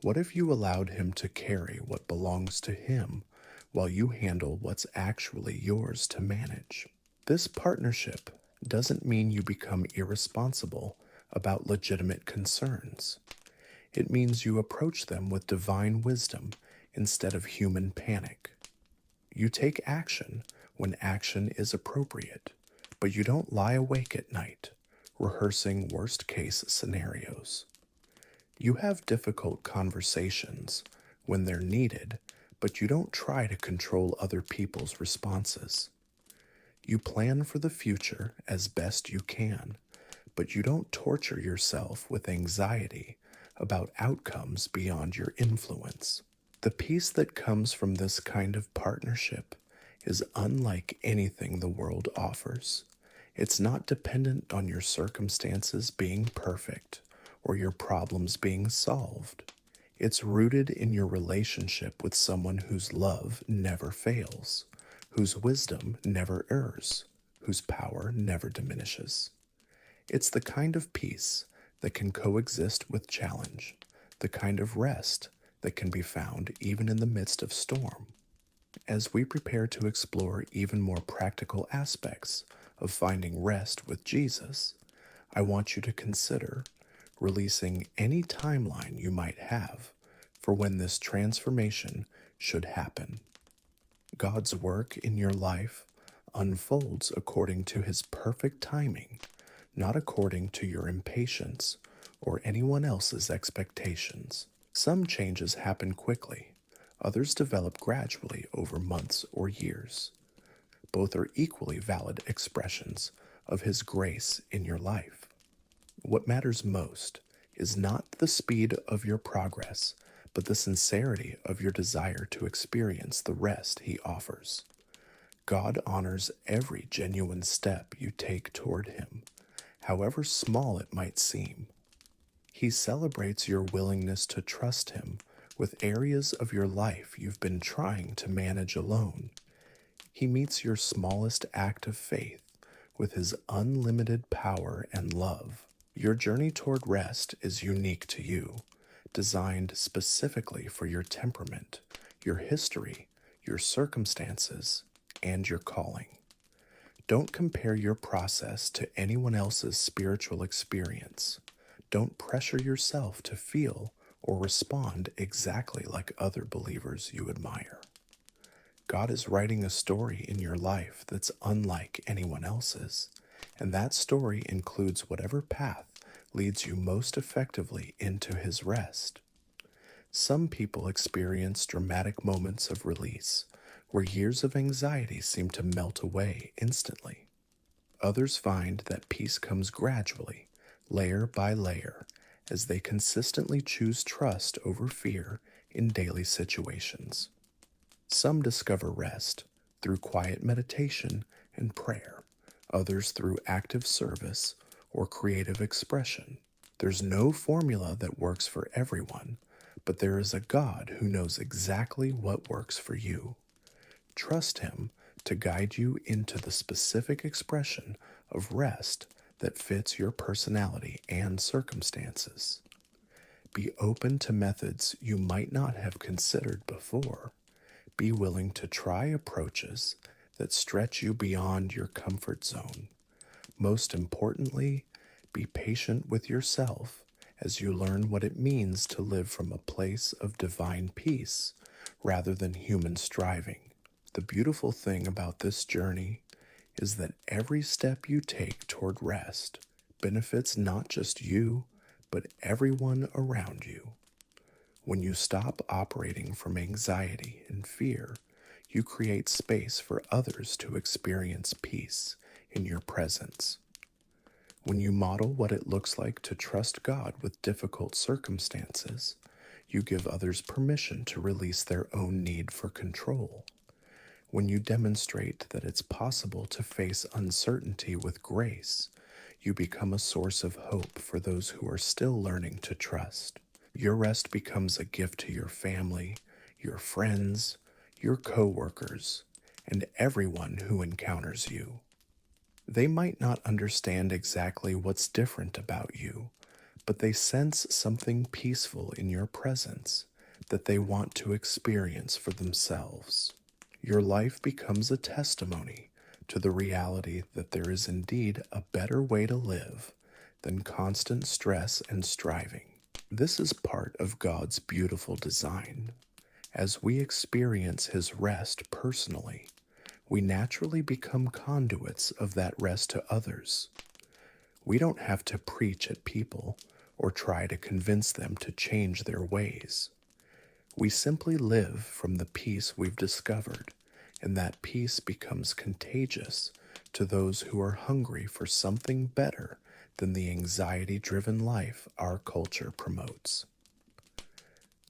Speaker 1: what if you allowed Him to carry what belongs to Him while you handle what's actually yours to manage? This partnership doesn't mean you become irresponsible about legitimate concerns. It means you approach them with divine wisdom instead of human panic. You take action when action is appropriate, but you don't lie awake at night rehearsing worst-case scenarios. You have difficult conversations when they're needed, but you don't try to control other people's responses. You plan for the future as best you can, but you don't torture yourself with anxiety about outcomes beyond your influence. The peace that comes from this kind of partnership is unlike anything the world offers. It's not dependent on your circumstances being perfect or your problems being solved. It's rooted in your relationship with someone whose love never fails, whose wisdom never errs, whose power never diminishes. It's the kind of peace that can coexist with challenge, the kind of rest that can be found even in the midst of storm. As we prepare to explore even more practical aspects of finding rest with Jesus, I want you to consider releasing any timeline you might have for when this transformation should happen. God's work in your life unfolds according to His perfect timing, not according to your impatience or anyone else's expectations. Some changes happen quickly, others develop gradually over months or years. Both are equally valid expressions of His grace in your life. What matters most is not the speed of your progress, but the sincerity of your desire to experience the rest He offers. God honors every genuine step you take toward Him, however small it might seem. He celebrates your willingness to trust Him with areas of your life you've been trying to manage alone. He meets your smallest act of faith with His unlimited power and love. Your journey toward rest is unique to you, designed specifically for your temperament, your history, your circumstances, and your calling. Don't compare your process to anyone else's spiritual experience. Don't pressure yourself to feel or respond exactly like other believers you admire. God is writing a story in your life that's unlike anyone else's, And that story includes whatever path leads you most effectively into his rest. Some people experience dramatic moments of release, where years of anxiety seem to melt away instantly. Others find that peace comes gradually, layer by layer, as they consistently choose trust over fear in daily situations. Some discover rest through quiet meditation and prayer, others through active service or creative expression. There's no formula that works for everyone, but there is a God who knows exactly what works for you. Trust Him to guide you into the specific expression of rest that fits your personality and circumstances. Be open to methods you might not have considered before. Be willing to try approaches that stretch you beyond your comfort zone. Most importantly, be patient with yourself as you learn what it means to live from a place of divine peace rather than human striving. The beautiful thing about this journey is that every step you take toward rest benefits not just you, but everyone around you. When you stop operating from anxiety and fear, you create space for others to experience peace in your presence. When you model what it looks like to trust God with difficult circumstances, you give others permission to release their own need for control. When you demonstrate that it's possible to face uncertainty with grace, you become a source of hope for those who are still learning to trust. Your rest becomes a gift to your family, your friends, your coworkers, and everyone who encounters you. They might not understand exactly what's different about you, but they sense something peaceful in your presence that they want to experience for themselves. Your life becomes a testimony to the reality that there is indeed a better way to live than constant stress and striving. This is part of God's beautiful design. As we experience His rest personally, we naturally become conduits of that rest to others. We don't have to preach at people or try to convince them to change their ways. We simply live from the peace we've discovered, and that peace becomes contagious to those who are hungry for something better than the anxiety-driven life our culture promotes.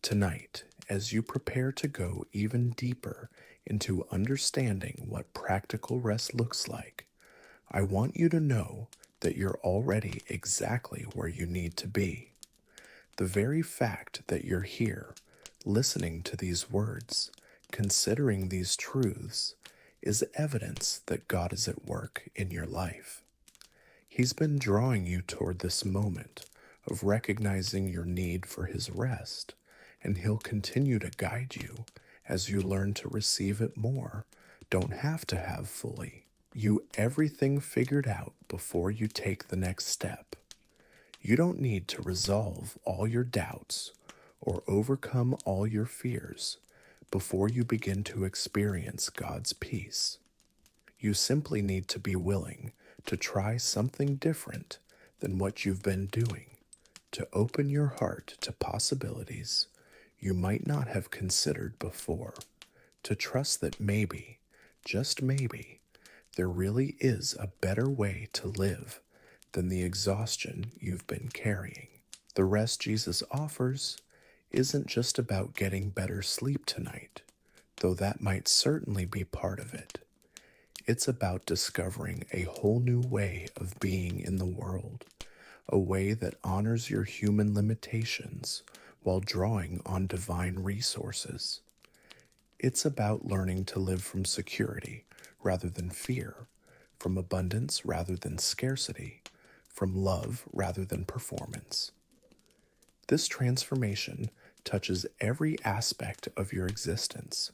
Speaker 1: Tonight, as you prepare to go even deeper into understanding what practical rest looks like, I want you to know that you're already exactly where you need to be. The very fact that you're here, listening to these words, considering these truths, is evidence that God is at work in your life. He's been drawing you toward this moment of recognizing your need for His rest, and He'll continue to guide you as you learn to receive it more. Don't have to have fully. You everything figured out before you take the next step. You don't need to resolve all your doubts or overcome all your fears before you begin to experience God's peace. You simply need to be willing to try something different than what you've been doing, to open your heart to possibilities you might not have considered before, to trust that maybe, just maybe, there really is a better way to live than the exhaustion you've been carrying. The rest Jesus offers isn't just about getting better sleep tonight, though that might certainly be part of it. It's about discovering a whole new way of being in the world, a way that honors your human limitations while drawing on divine resources. It's about learning to live from security rather than fear, from abundance rather than scarcity, from love rather than performance. This transformation touches every aspect of your existence: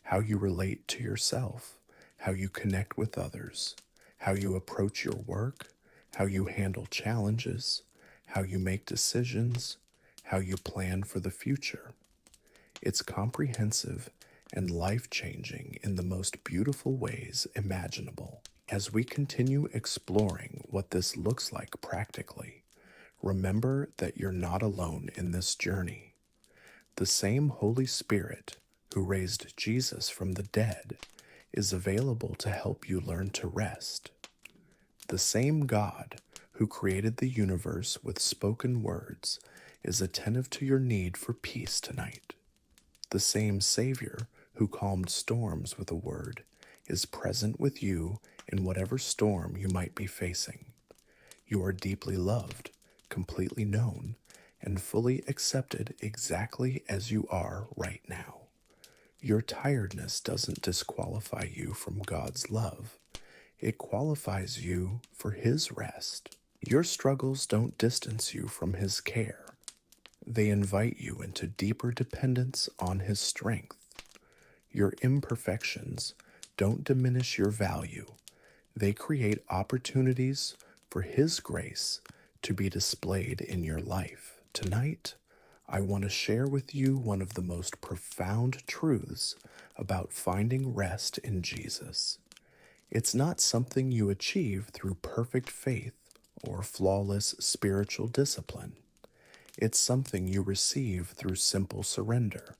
Speaker 1: how you relate to yourself, how you connect with others, how you approach your work, how you handle challenges, how you make decisions, how you plan for the future. It's comprehensive and life-changing in the most beautiful ways imaginable. As we continue exploring what this looks like practically, remember that you're not alone in this journey. The same Holy Spirit who raised Jesus from the dead is available to help you learn to rest. The same God who created the universe with spoken words is attentive to your need for peace tonight. The same Savior who calmed storms with a word is present with you in whatever storm you might be facing. You are deeply loved, completely known, and fully accepted exactly as you are right now. Your tiredness doesn't disqualify you from God's love. It qualifies you for His rest. Your struggles don't distance you from His care. They invite you into deeper dependence on His strength. Your imperfections don't diminish your value. They create opportunities for His grace to be displayed in your life. Tonight, I want to share with you one of the most profound truths about finding rest in Jesus. It's not something you achieve through perfect faith or flawless spiritual discipline. It's something you receive through simple surrender,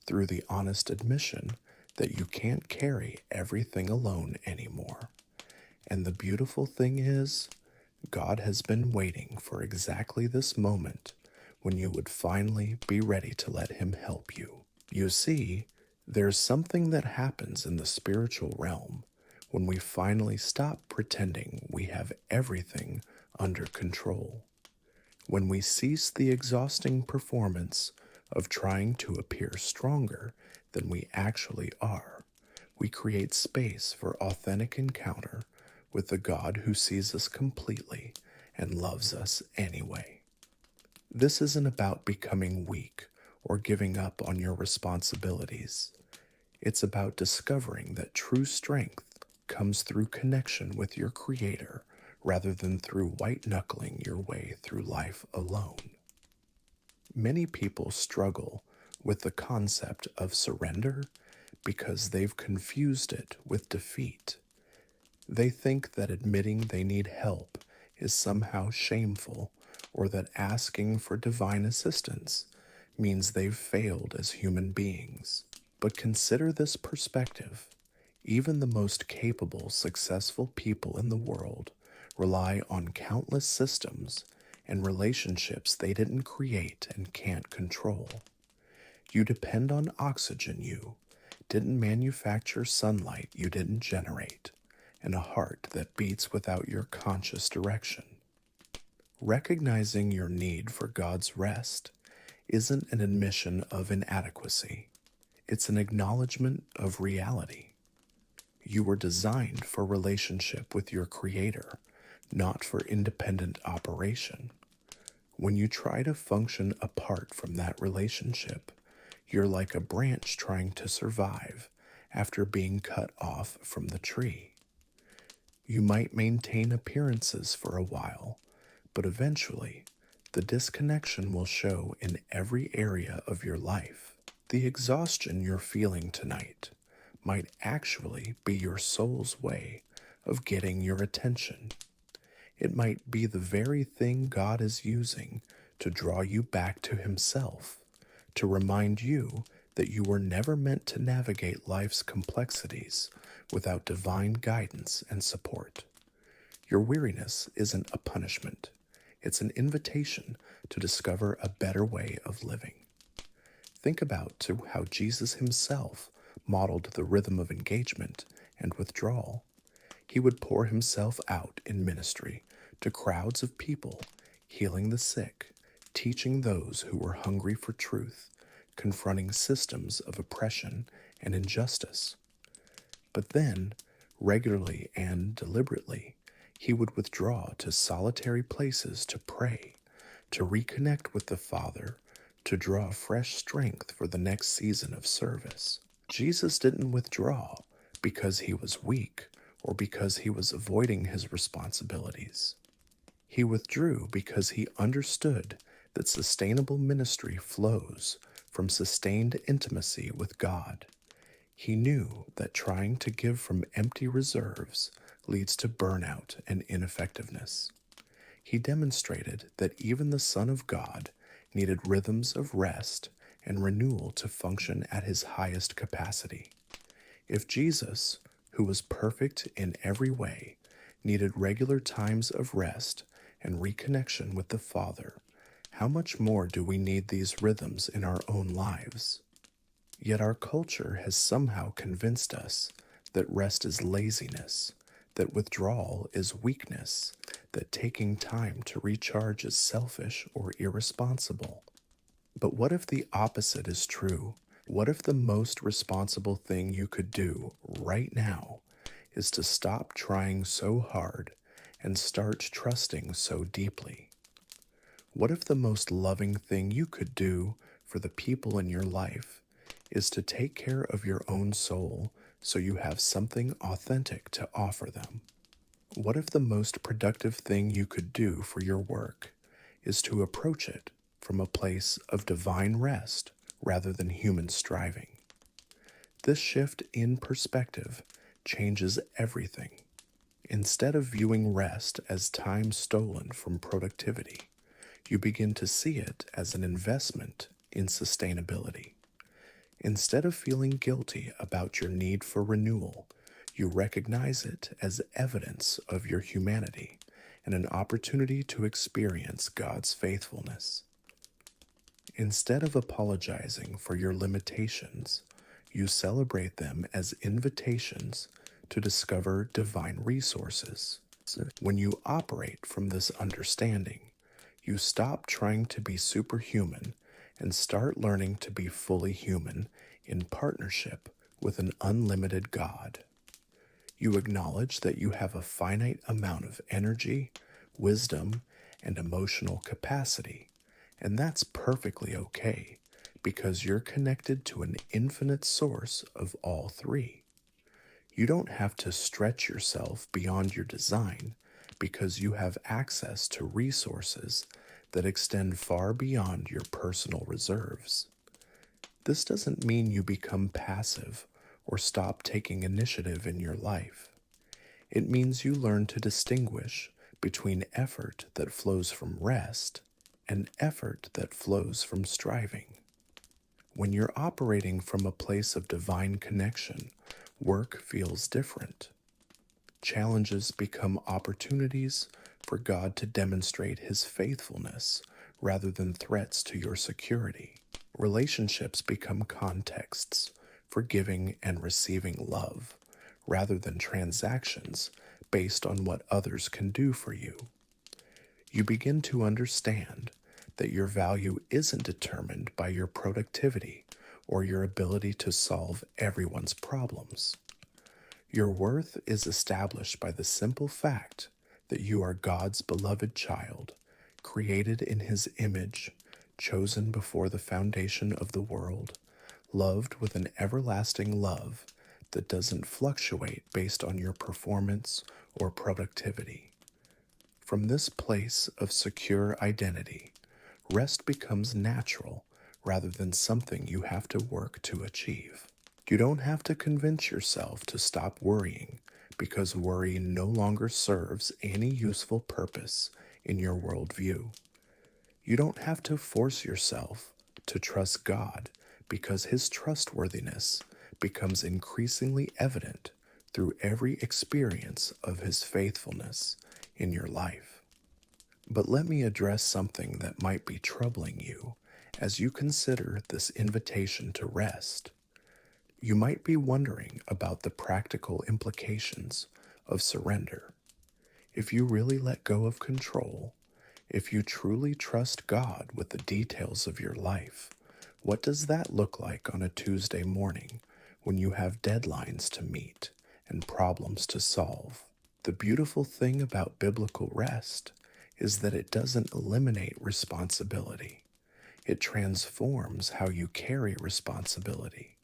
Speaker 1: through the honest admission that you can't carry everything alone anymore. And the beautiful thing is, God has been waiting for exactly this moment when you would finally be ready to let Him help you. You see, there's something that happens in the spiritual realm when we finally stop pretending we have everything under control. When we cease the exhausting performance of trying to appear stronger than we actually are, we create space for authentic encounter with the God who sees us completely and loves us anyway. This isn't about becoming weak or giving up on your responsibilities. It's about discovering that true strength comes through connection with your Creator rather than through white-knuckling your way through life alone. Many people struggle with the concept of surrender because they've confused it with defeat. They think that admitting they need help is somehow shameful, or that asking for divine assistance means they've failed as human beings. But consider this perspective. Even the most capable, successful people in the world rely on countless systems and relationships they didn't create and can't control. You depend on oxygen you didn't manufacture, sunlight you didn't generate, and a heart that beats without your conscious direction. Recognizing your need for God's rest isn't an admission of inadequacy. It's an acknowledgement of reality. You were designed for relationship with your Creator, not for independent operation. When you try to function apart from that relationship, you're like a branch trying to survive after being cut off from the tree. You might maintain appearances for a while, but eventually, the disconnection will show in every area of your life. The exhaustion you're feeling tonight might actually be your soul's way of getting your attention. It might be the very thing God is using to draw you back to Himself, to remind you that you were never meant to navigate life's complexities without divine guidance and support. Your weariness isn't a punishment. It's an invitation to discover a better way of living. Think about how Jesus Himself modeled the rhythm of engagement and withdrawal. He would pour Himself out in ministry to crowds of people, healing the sick, teaching those who were hungry for truth, confronting systems of oppression and injustice. But then, regularly and deliberately, He would withdraw to solitary places to pray, to reconnect with the Father, to draw fresh strength for the next season of service. Jesus didn't withdraw because He was weak or because He was avoiding His responsibilities. He withdrew because He understood that sustainable ministry flows from sustained intimacy with God. He knew that trying to give from empty reserves leads to burnout and ineffectiveness. He demonstrated that even the Son of God needed rhythms of rest and renewal to function at his highest capacity. If Jesus, who was perfect in every way, needed regular times of rest and reconnection with the Father, how much more do we need these rhythms in our own lives? Yet our culture has somehow convinced us that rest is laziness, that withdrawal is weakness, that taking time to recharge is selfish or irresponsible. But what if the opposite is true? What if the most responsible thing you could do right now is to stop trying so hard and start trusting so deeply? What if the most loving thing you could do for the people in your life is to take care of your own soul so you have something authentic to offer them? What if the most productive thing you could do for your work is to approach it from a place of divine rest rather than human striving? This shift in perspective changes everything. Instead of viewing rest as time stolen from productivity, you begin to see it as an investment in sustainability. Instead of feeling guilty about your need for renewal, you recognize it as evidence of your humanity and an opportunity to experience God's faithfulness. Instead of apologizing for your limitations, you celebrate them as invitations to discover divine resources. When you operate from this understanding, you stop trying to be superhuman and start learning to be fully human in partnership with an unlimited God. You acknowledge that you have a finite amount of energy, wisdom, and emotional capacity, and that's perfectly okay because you're connected to an infinite source of all three. You don't have to stretch yourself beyond your design because you have access to resources that extend far beyond your personal reserves. This doesn't mean you become passive or stop taking initiative in your life. It means you learn to distinguish between effort that flows from rest and effort that flows from striving. When you're operating from a place of divine connection, work feels different. Challenges become opportunities for God to demonstrate his faithfulness rather than threats to your security. Relationships become contexts for giving and receiving love rather than transactions based on what others can do for you. You begin to understand that your value isn't determined by your productivity or your ability to solve everyone's problems. Your worth is established by the simple fact that you are God's beloved child, created in his image, chosen before the foundation of the world, loved with an everlasting love that doesn't fluctuate based on your performance or productivity. From this place of secure identity, rest becomes natural rather than something you have to work to achieve. You don't have to convince yourself to stop worrying because worry no longer serves any useful purpose in your worldview. You don't have to force yourself to trust God because his trustworthiness becomes increasingly evident through every experience of his faithfulness in your life. But let me address something that might be troubling you as you consider this invitation to rest. You might be wondering about the practical implications of surrender. If you really let go of control, if you truly trust God with the details of your life, what does that look like on a Tuesday morning when you have deadlines to meet and problems to solve? The beautiful thing about biblical rest is that it doesn't eliminate responsibility. It transforms how you carry responsibility.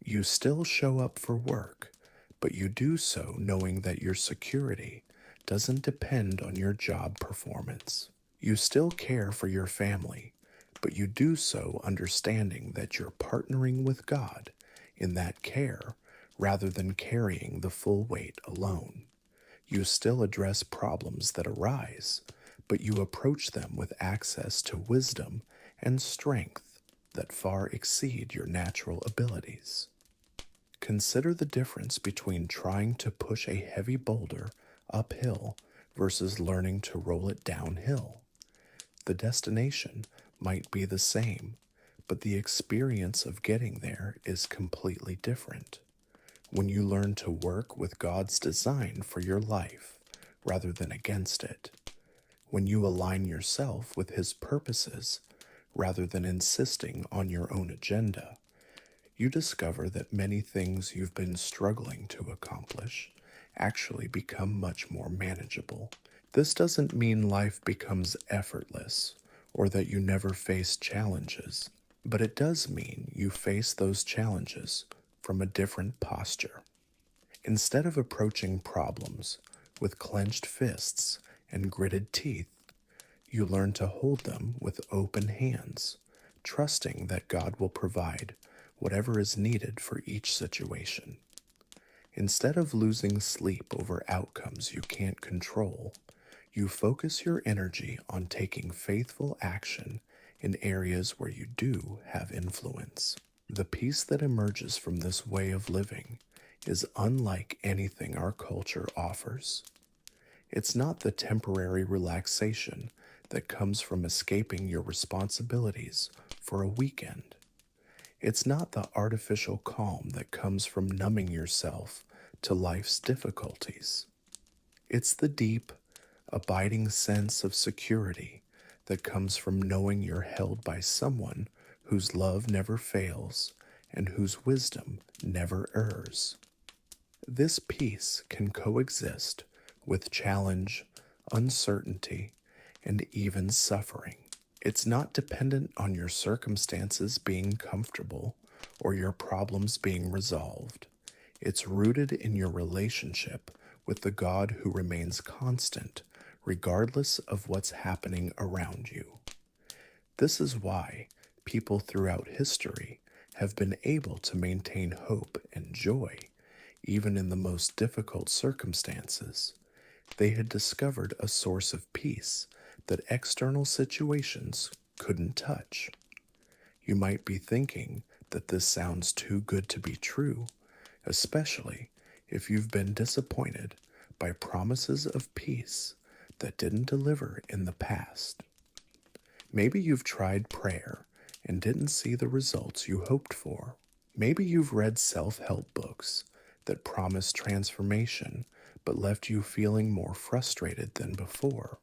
Speaker 1: You still show up for work, but you do so knowing that your security doesn't depend on your job performance. You still care for your family, but you do so understanding that you're partnering with God in that care rather than carrying the full weight alone. You still address problems that arise, but you approach them with access to wisdom and strength that far exceed your natural abilities. Consider the difference between trying to push a heavy boulder uphill versus learning to roll it downhill. The destination might be the same, but the experience of getting there is completely different. When you learn to work with God's design for your life rather than against it, when you align yourself with His purposes rather than insisting on your own agenda, you discover that many things you've been struggling to accomplish actually become much more manageable. This doesn't mean life becomes effortless or that you never face challenges, but it does mean you face those challenges from a different posture. Instead of approaching problems with clenched fists and gritted teeth, you learn to hold them with open hands, trusting that God will provide whatever is needed for each situation. Instead of losing sleep over outcomes you can't control, you focus your energy on taking faithful action in areas where you do have influence. The peace that emerges from this way of living is unlike anything our culture offers. It's not the temporary relaxation that comes from escaping your responsibilities for a weekend. It's not the artificial calm that comes from numbing yourself to life's difficulties. It's the deep, abiding sense of security that comes from knowing you're held by someone whose love never fails and whose wisdom never errs. This peace can coexist with challenge, uncertainty, and even suffering. It's not dependent on your circumstances being comfortable or your problems being resolved. It's rooted in your relationship with the God who remains constant regardless of what's happening around you. This is why people throughout history have been able to maintain hope and joy even in the most difficult circumstances. They had discovered a source of peace that external situations couldn't touch. You might be thinking that this sounds too good to be true, especially if you've been disappointed by promises of peace that didn't deliver in the past. Maybe you've tried prayer and didn't see the results you hoped for. Maybe you've read self-help books that promised transformation but left you feeling more frustrated than before.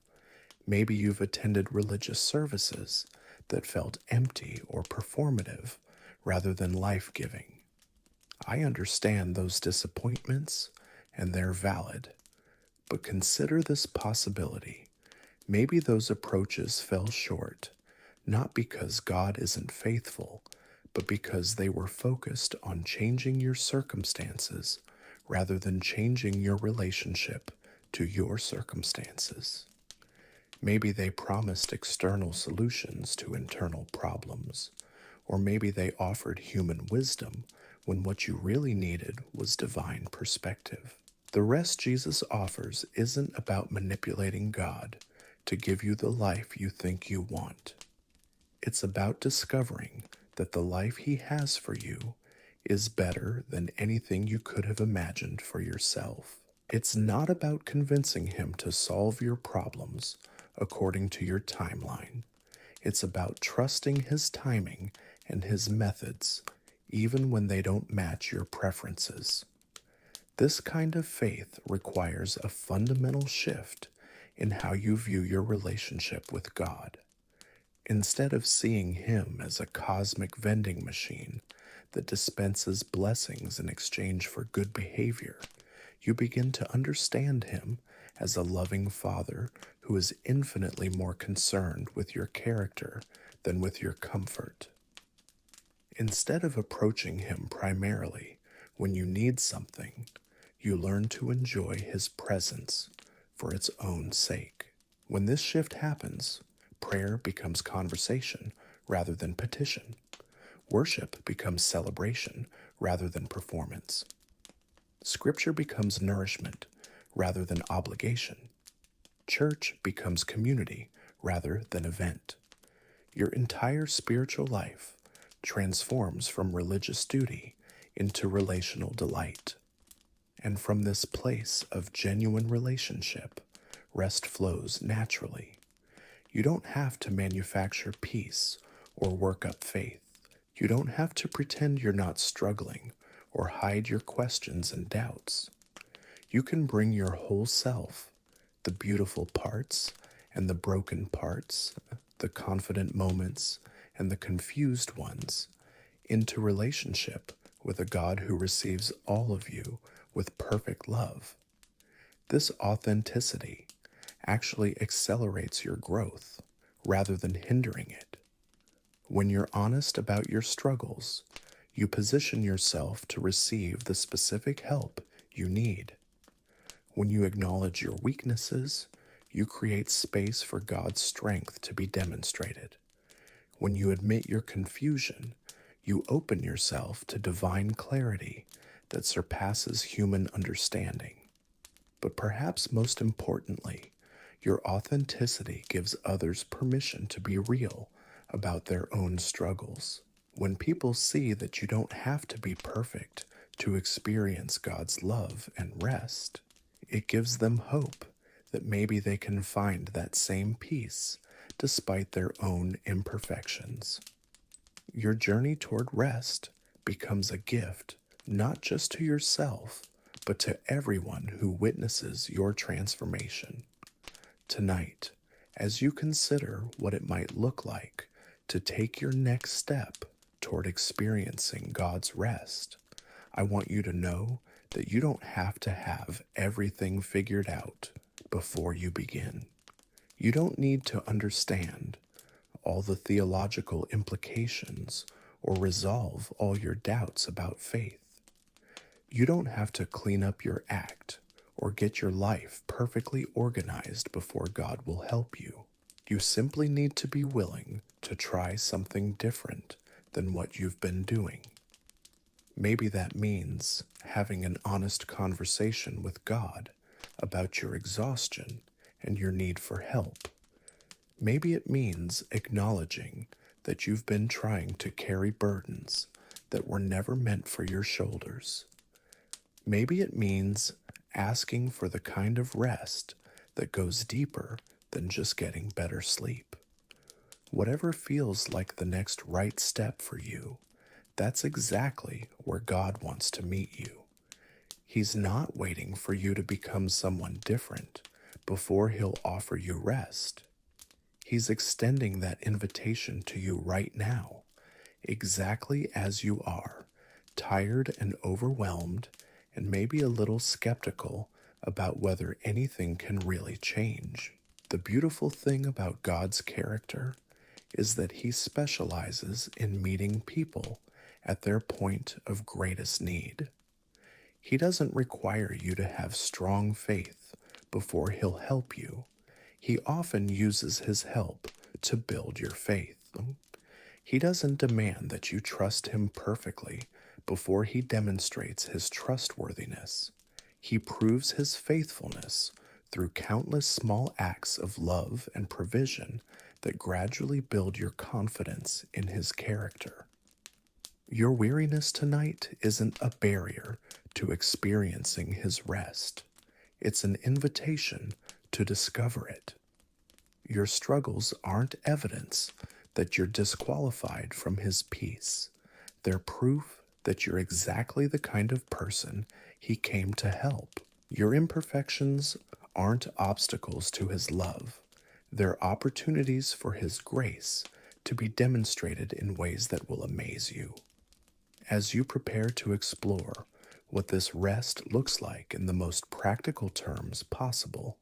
Speaker 1: Maybe you've attended religious services that felt empty or performative rather than life-giving. I understand those disappointments, and they're valid. But consider this possibility. Maybe those approaches fell short, not because God isn't faithful, but because they were focused on changing your circumstances rather than changing your relationship to your circumstances. Maybe they promised external solutions to internal problems, or maybe they offered human wisdom when what you really needed was divine perspective. The rest Jesus offers isn't about manipulating God to give you the life you think you want. It's about discovering that the life He has for you is better than anything you could have imagined for yourself. It's not about convincing Him to solve your problems according to your timeline. It's about trusting His timing and His methods, even when they don't match your preferences. This kind of faith requires a fundamental shift in how you view your relationship with God. Instead of seeing Him as a cosmic vending machine that dispenses blessings in exchange for good behavior, you begin to understand Him as a loving Father who is infinitely more concerned with your character than with your comfort. Instead of approaching Him primarily when you need something, you learn to enjoy His presence for its own sake. When this shift happens, prayer becomes conversation rather than petition. Worship becomes celebration rather than performance. Scripture becomes nourishment rather than obligation. Church becomes community rather than event. Your entire spiritual life transforms from religious duty into relational delight. And from this place of genuine relationship, rest flows naturally. You don't have to manufacture peace or work up faith. You don't have to pretend you're not struggling or hide your questions and doubts. You can bring your whole self, the beautiful parts and the broken parts, the confident moments and the confused ones, into relationship with a God who receives all of you with perfect love. This authenticity actually accelerates your growth rather than hindering it. When you're honest about your struggles, you position yourself to receive the specific help you need. When you acknowledge your weaknesses, you create space for God's strength to be demonstrated. When you admit your confusion, you open yourself to divine clarity that surpasses human understanding. But perhaps most importantly, your authenticity gives others permission to be real about their own struggles. When people see that you don't have to be perfect to experience God's love and rest, it gives them hope that maybe they can find that same peace despite their own imperfections. Your journey toward rest becomes a gift not just to yourself, but to everyone who witnesses your transformation. Tonight, as you consider what it might look like to take your next step toward experiencing God's rest, I want you to know that you don't have to have everything figured out before you begin. You don't need to understand all the theological implications or resolve all your doubts about faith. You don't have to clean up your act or get your life perfectly organized before God will help you. You simply need to be willing to try something different than what you've been doing. Maybe that means having an honest conversation with God about your exhaustion and your need for help. Maybe it means acknowledging that you've been trying to carry burdens that were never meant for your shoulders. Maybe it means asking for the kind of rest that goes deeper than just getting better sleep. Whatever feels like the next right step for you, that's exactly where God wants to meet you. He's not waiting for you to become someone different before he'll offer you rest. He's extending that invitation to you right now, exactly as you are, tired and overwhelmed, and maybe a little skeptical about whether anything can really change. The beautiful thing about God's character is that he specializes in meeting people at their point of greatest need. He doesn't require you to have strong faith before he'll help you. He often uses his help to build your faith. He doesn't demand that you trust him perfectly before he demonstrates his trustworthiness. He proves his faithfulness through countless small acts of love and provision that gradually build your confidence in his character. Your weariness tonight isn't a barrier to experiencing his rest. It's an invitation to discover it. Your struggles aren't evidence that you're disqualified from his peace. They're proof that you're exactly the kind of person he came to help. Your imperfections aren't obstacles to his love. They're opportunities for his grace to be demonstrated in ways that will amaze you. As you prepare to explore what this rest looks like in the most practical terms possible,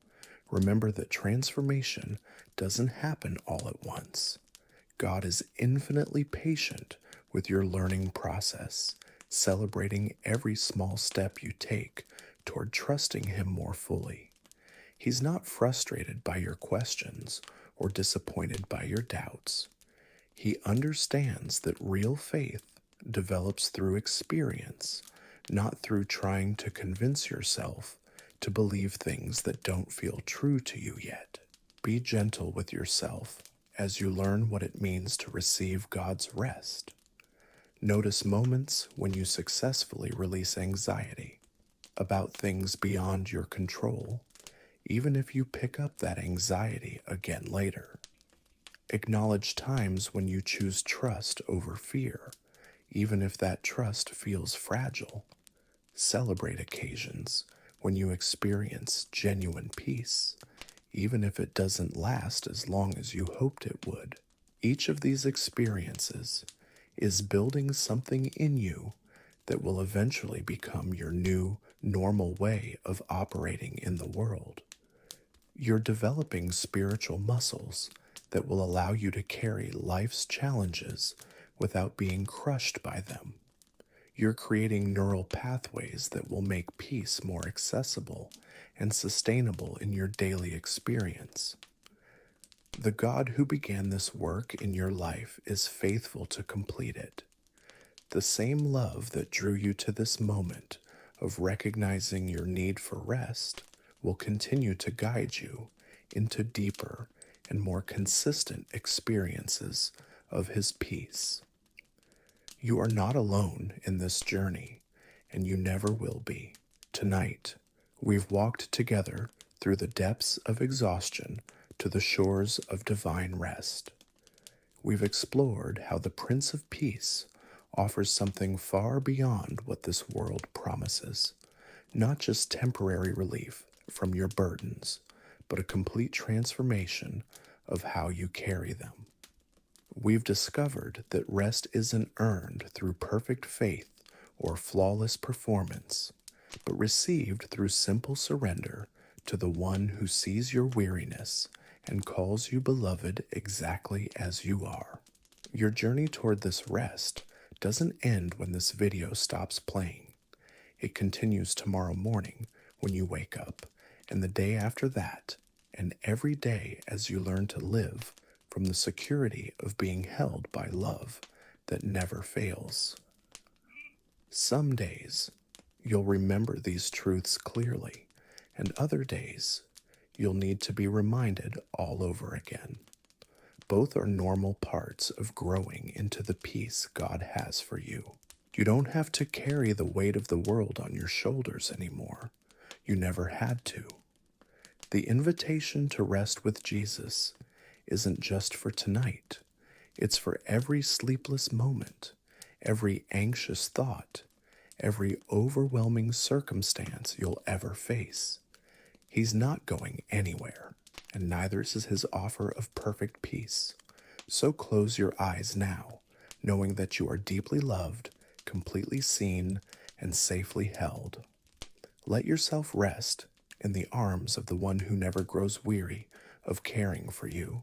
Speaker 1: remember that transformation doesn't happen all at once. God is infinitely patient with your learning process, celebrating every small step you take toward trusting him more fully. He's not frustrated by your questions or disappointed by your doubts. He understands that real faith develops through experience, not through trying to convince yourself to believe things that don't feel true to you yet. Be gentle with yourself as you learn what it means to receive God's rest. Notice moments when you successfully release anxiety about things beyond your control, even if you pick up that anxiety again later. Acknowledge times when you choose trust over fear, even if that trust feels fragile. Celebrate occasions when you experience genuine peace, even if it doesn't last as long as you hoped it would. Each of these experiences is building something in you that will eventually become your new, normal way of operating in the world. You're developing spiritual muscles that will allow you to carry life's challenges without being crushed by them. You're creating neural pathways that will make peace more accessible and sustainable in your daily experience. The God who began this work in your life is faithful to complete it. The same love that drew you to this moment of recognizing your need for rest will continue to guide you into deeper and more consistent experiences of His peace. You are not alone in this journey, and you never will be. Tonight, we've walked together through the depths of exhaustion to the shores of divine rest. We've explored how the Prince of Peace offers something far beyond what this world promises, not just temporary relief from your burdens, but a complete transformation of how you carry them. We've discovered that rest isn't earned through perfect faith or flawless performance, but received through simple surrender to the one who sees your weariness and calls you beloved exactly as you are. Your journey toward this rest doesn't end when this video stops playing. It continues tomorrow morning when you wake up, and the day after that, and every day as you learn to live from the security of being held by love that never fails. Some days, you'll remember these truths clearly, and other days, you'll need to be reminded all over again. Both are normal parts of growing into the peace God has for you. You don't have to carry the weight of the world on your shoulders anymore. You never had to. The invitation to rest with Jesus isn't just for tonight. It's for every sleepless moment, every anxious thought, every overwhelming circumstance you'll ever face. He's not going anywhere, and neither is His offer of perfect peace. So close your eyes now, knowing that you are deeply loved, completely seen, and safely held. Let yourself rest in the arms of the one who never grows weary of caring for you.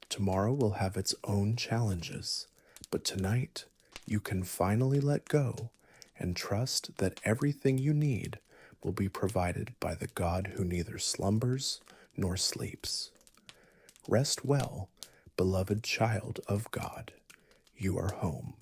Speaker 1: Tomorrow will have its own challenges, but tonight you can finally let go and trust that everything you need will be provided by the God who neither slumbers nor sleeps. Rest well, beloved child of God. You are home.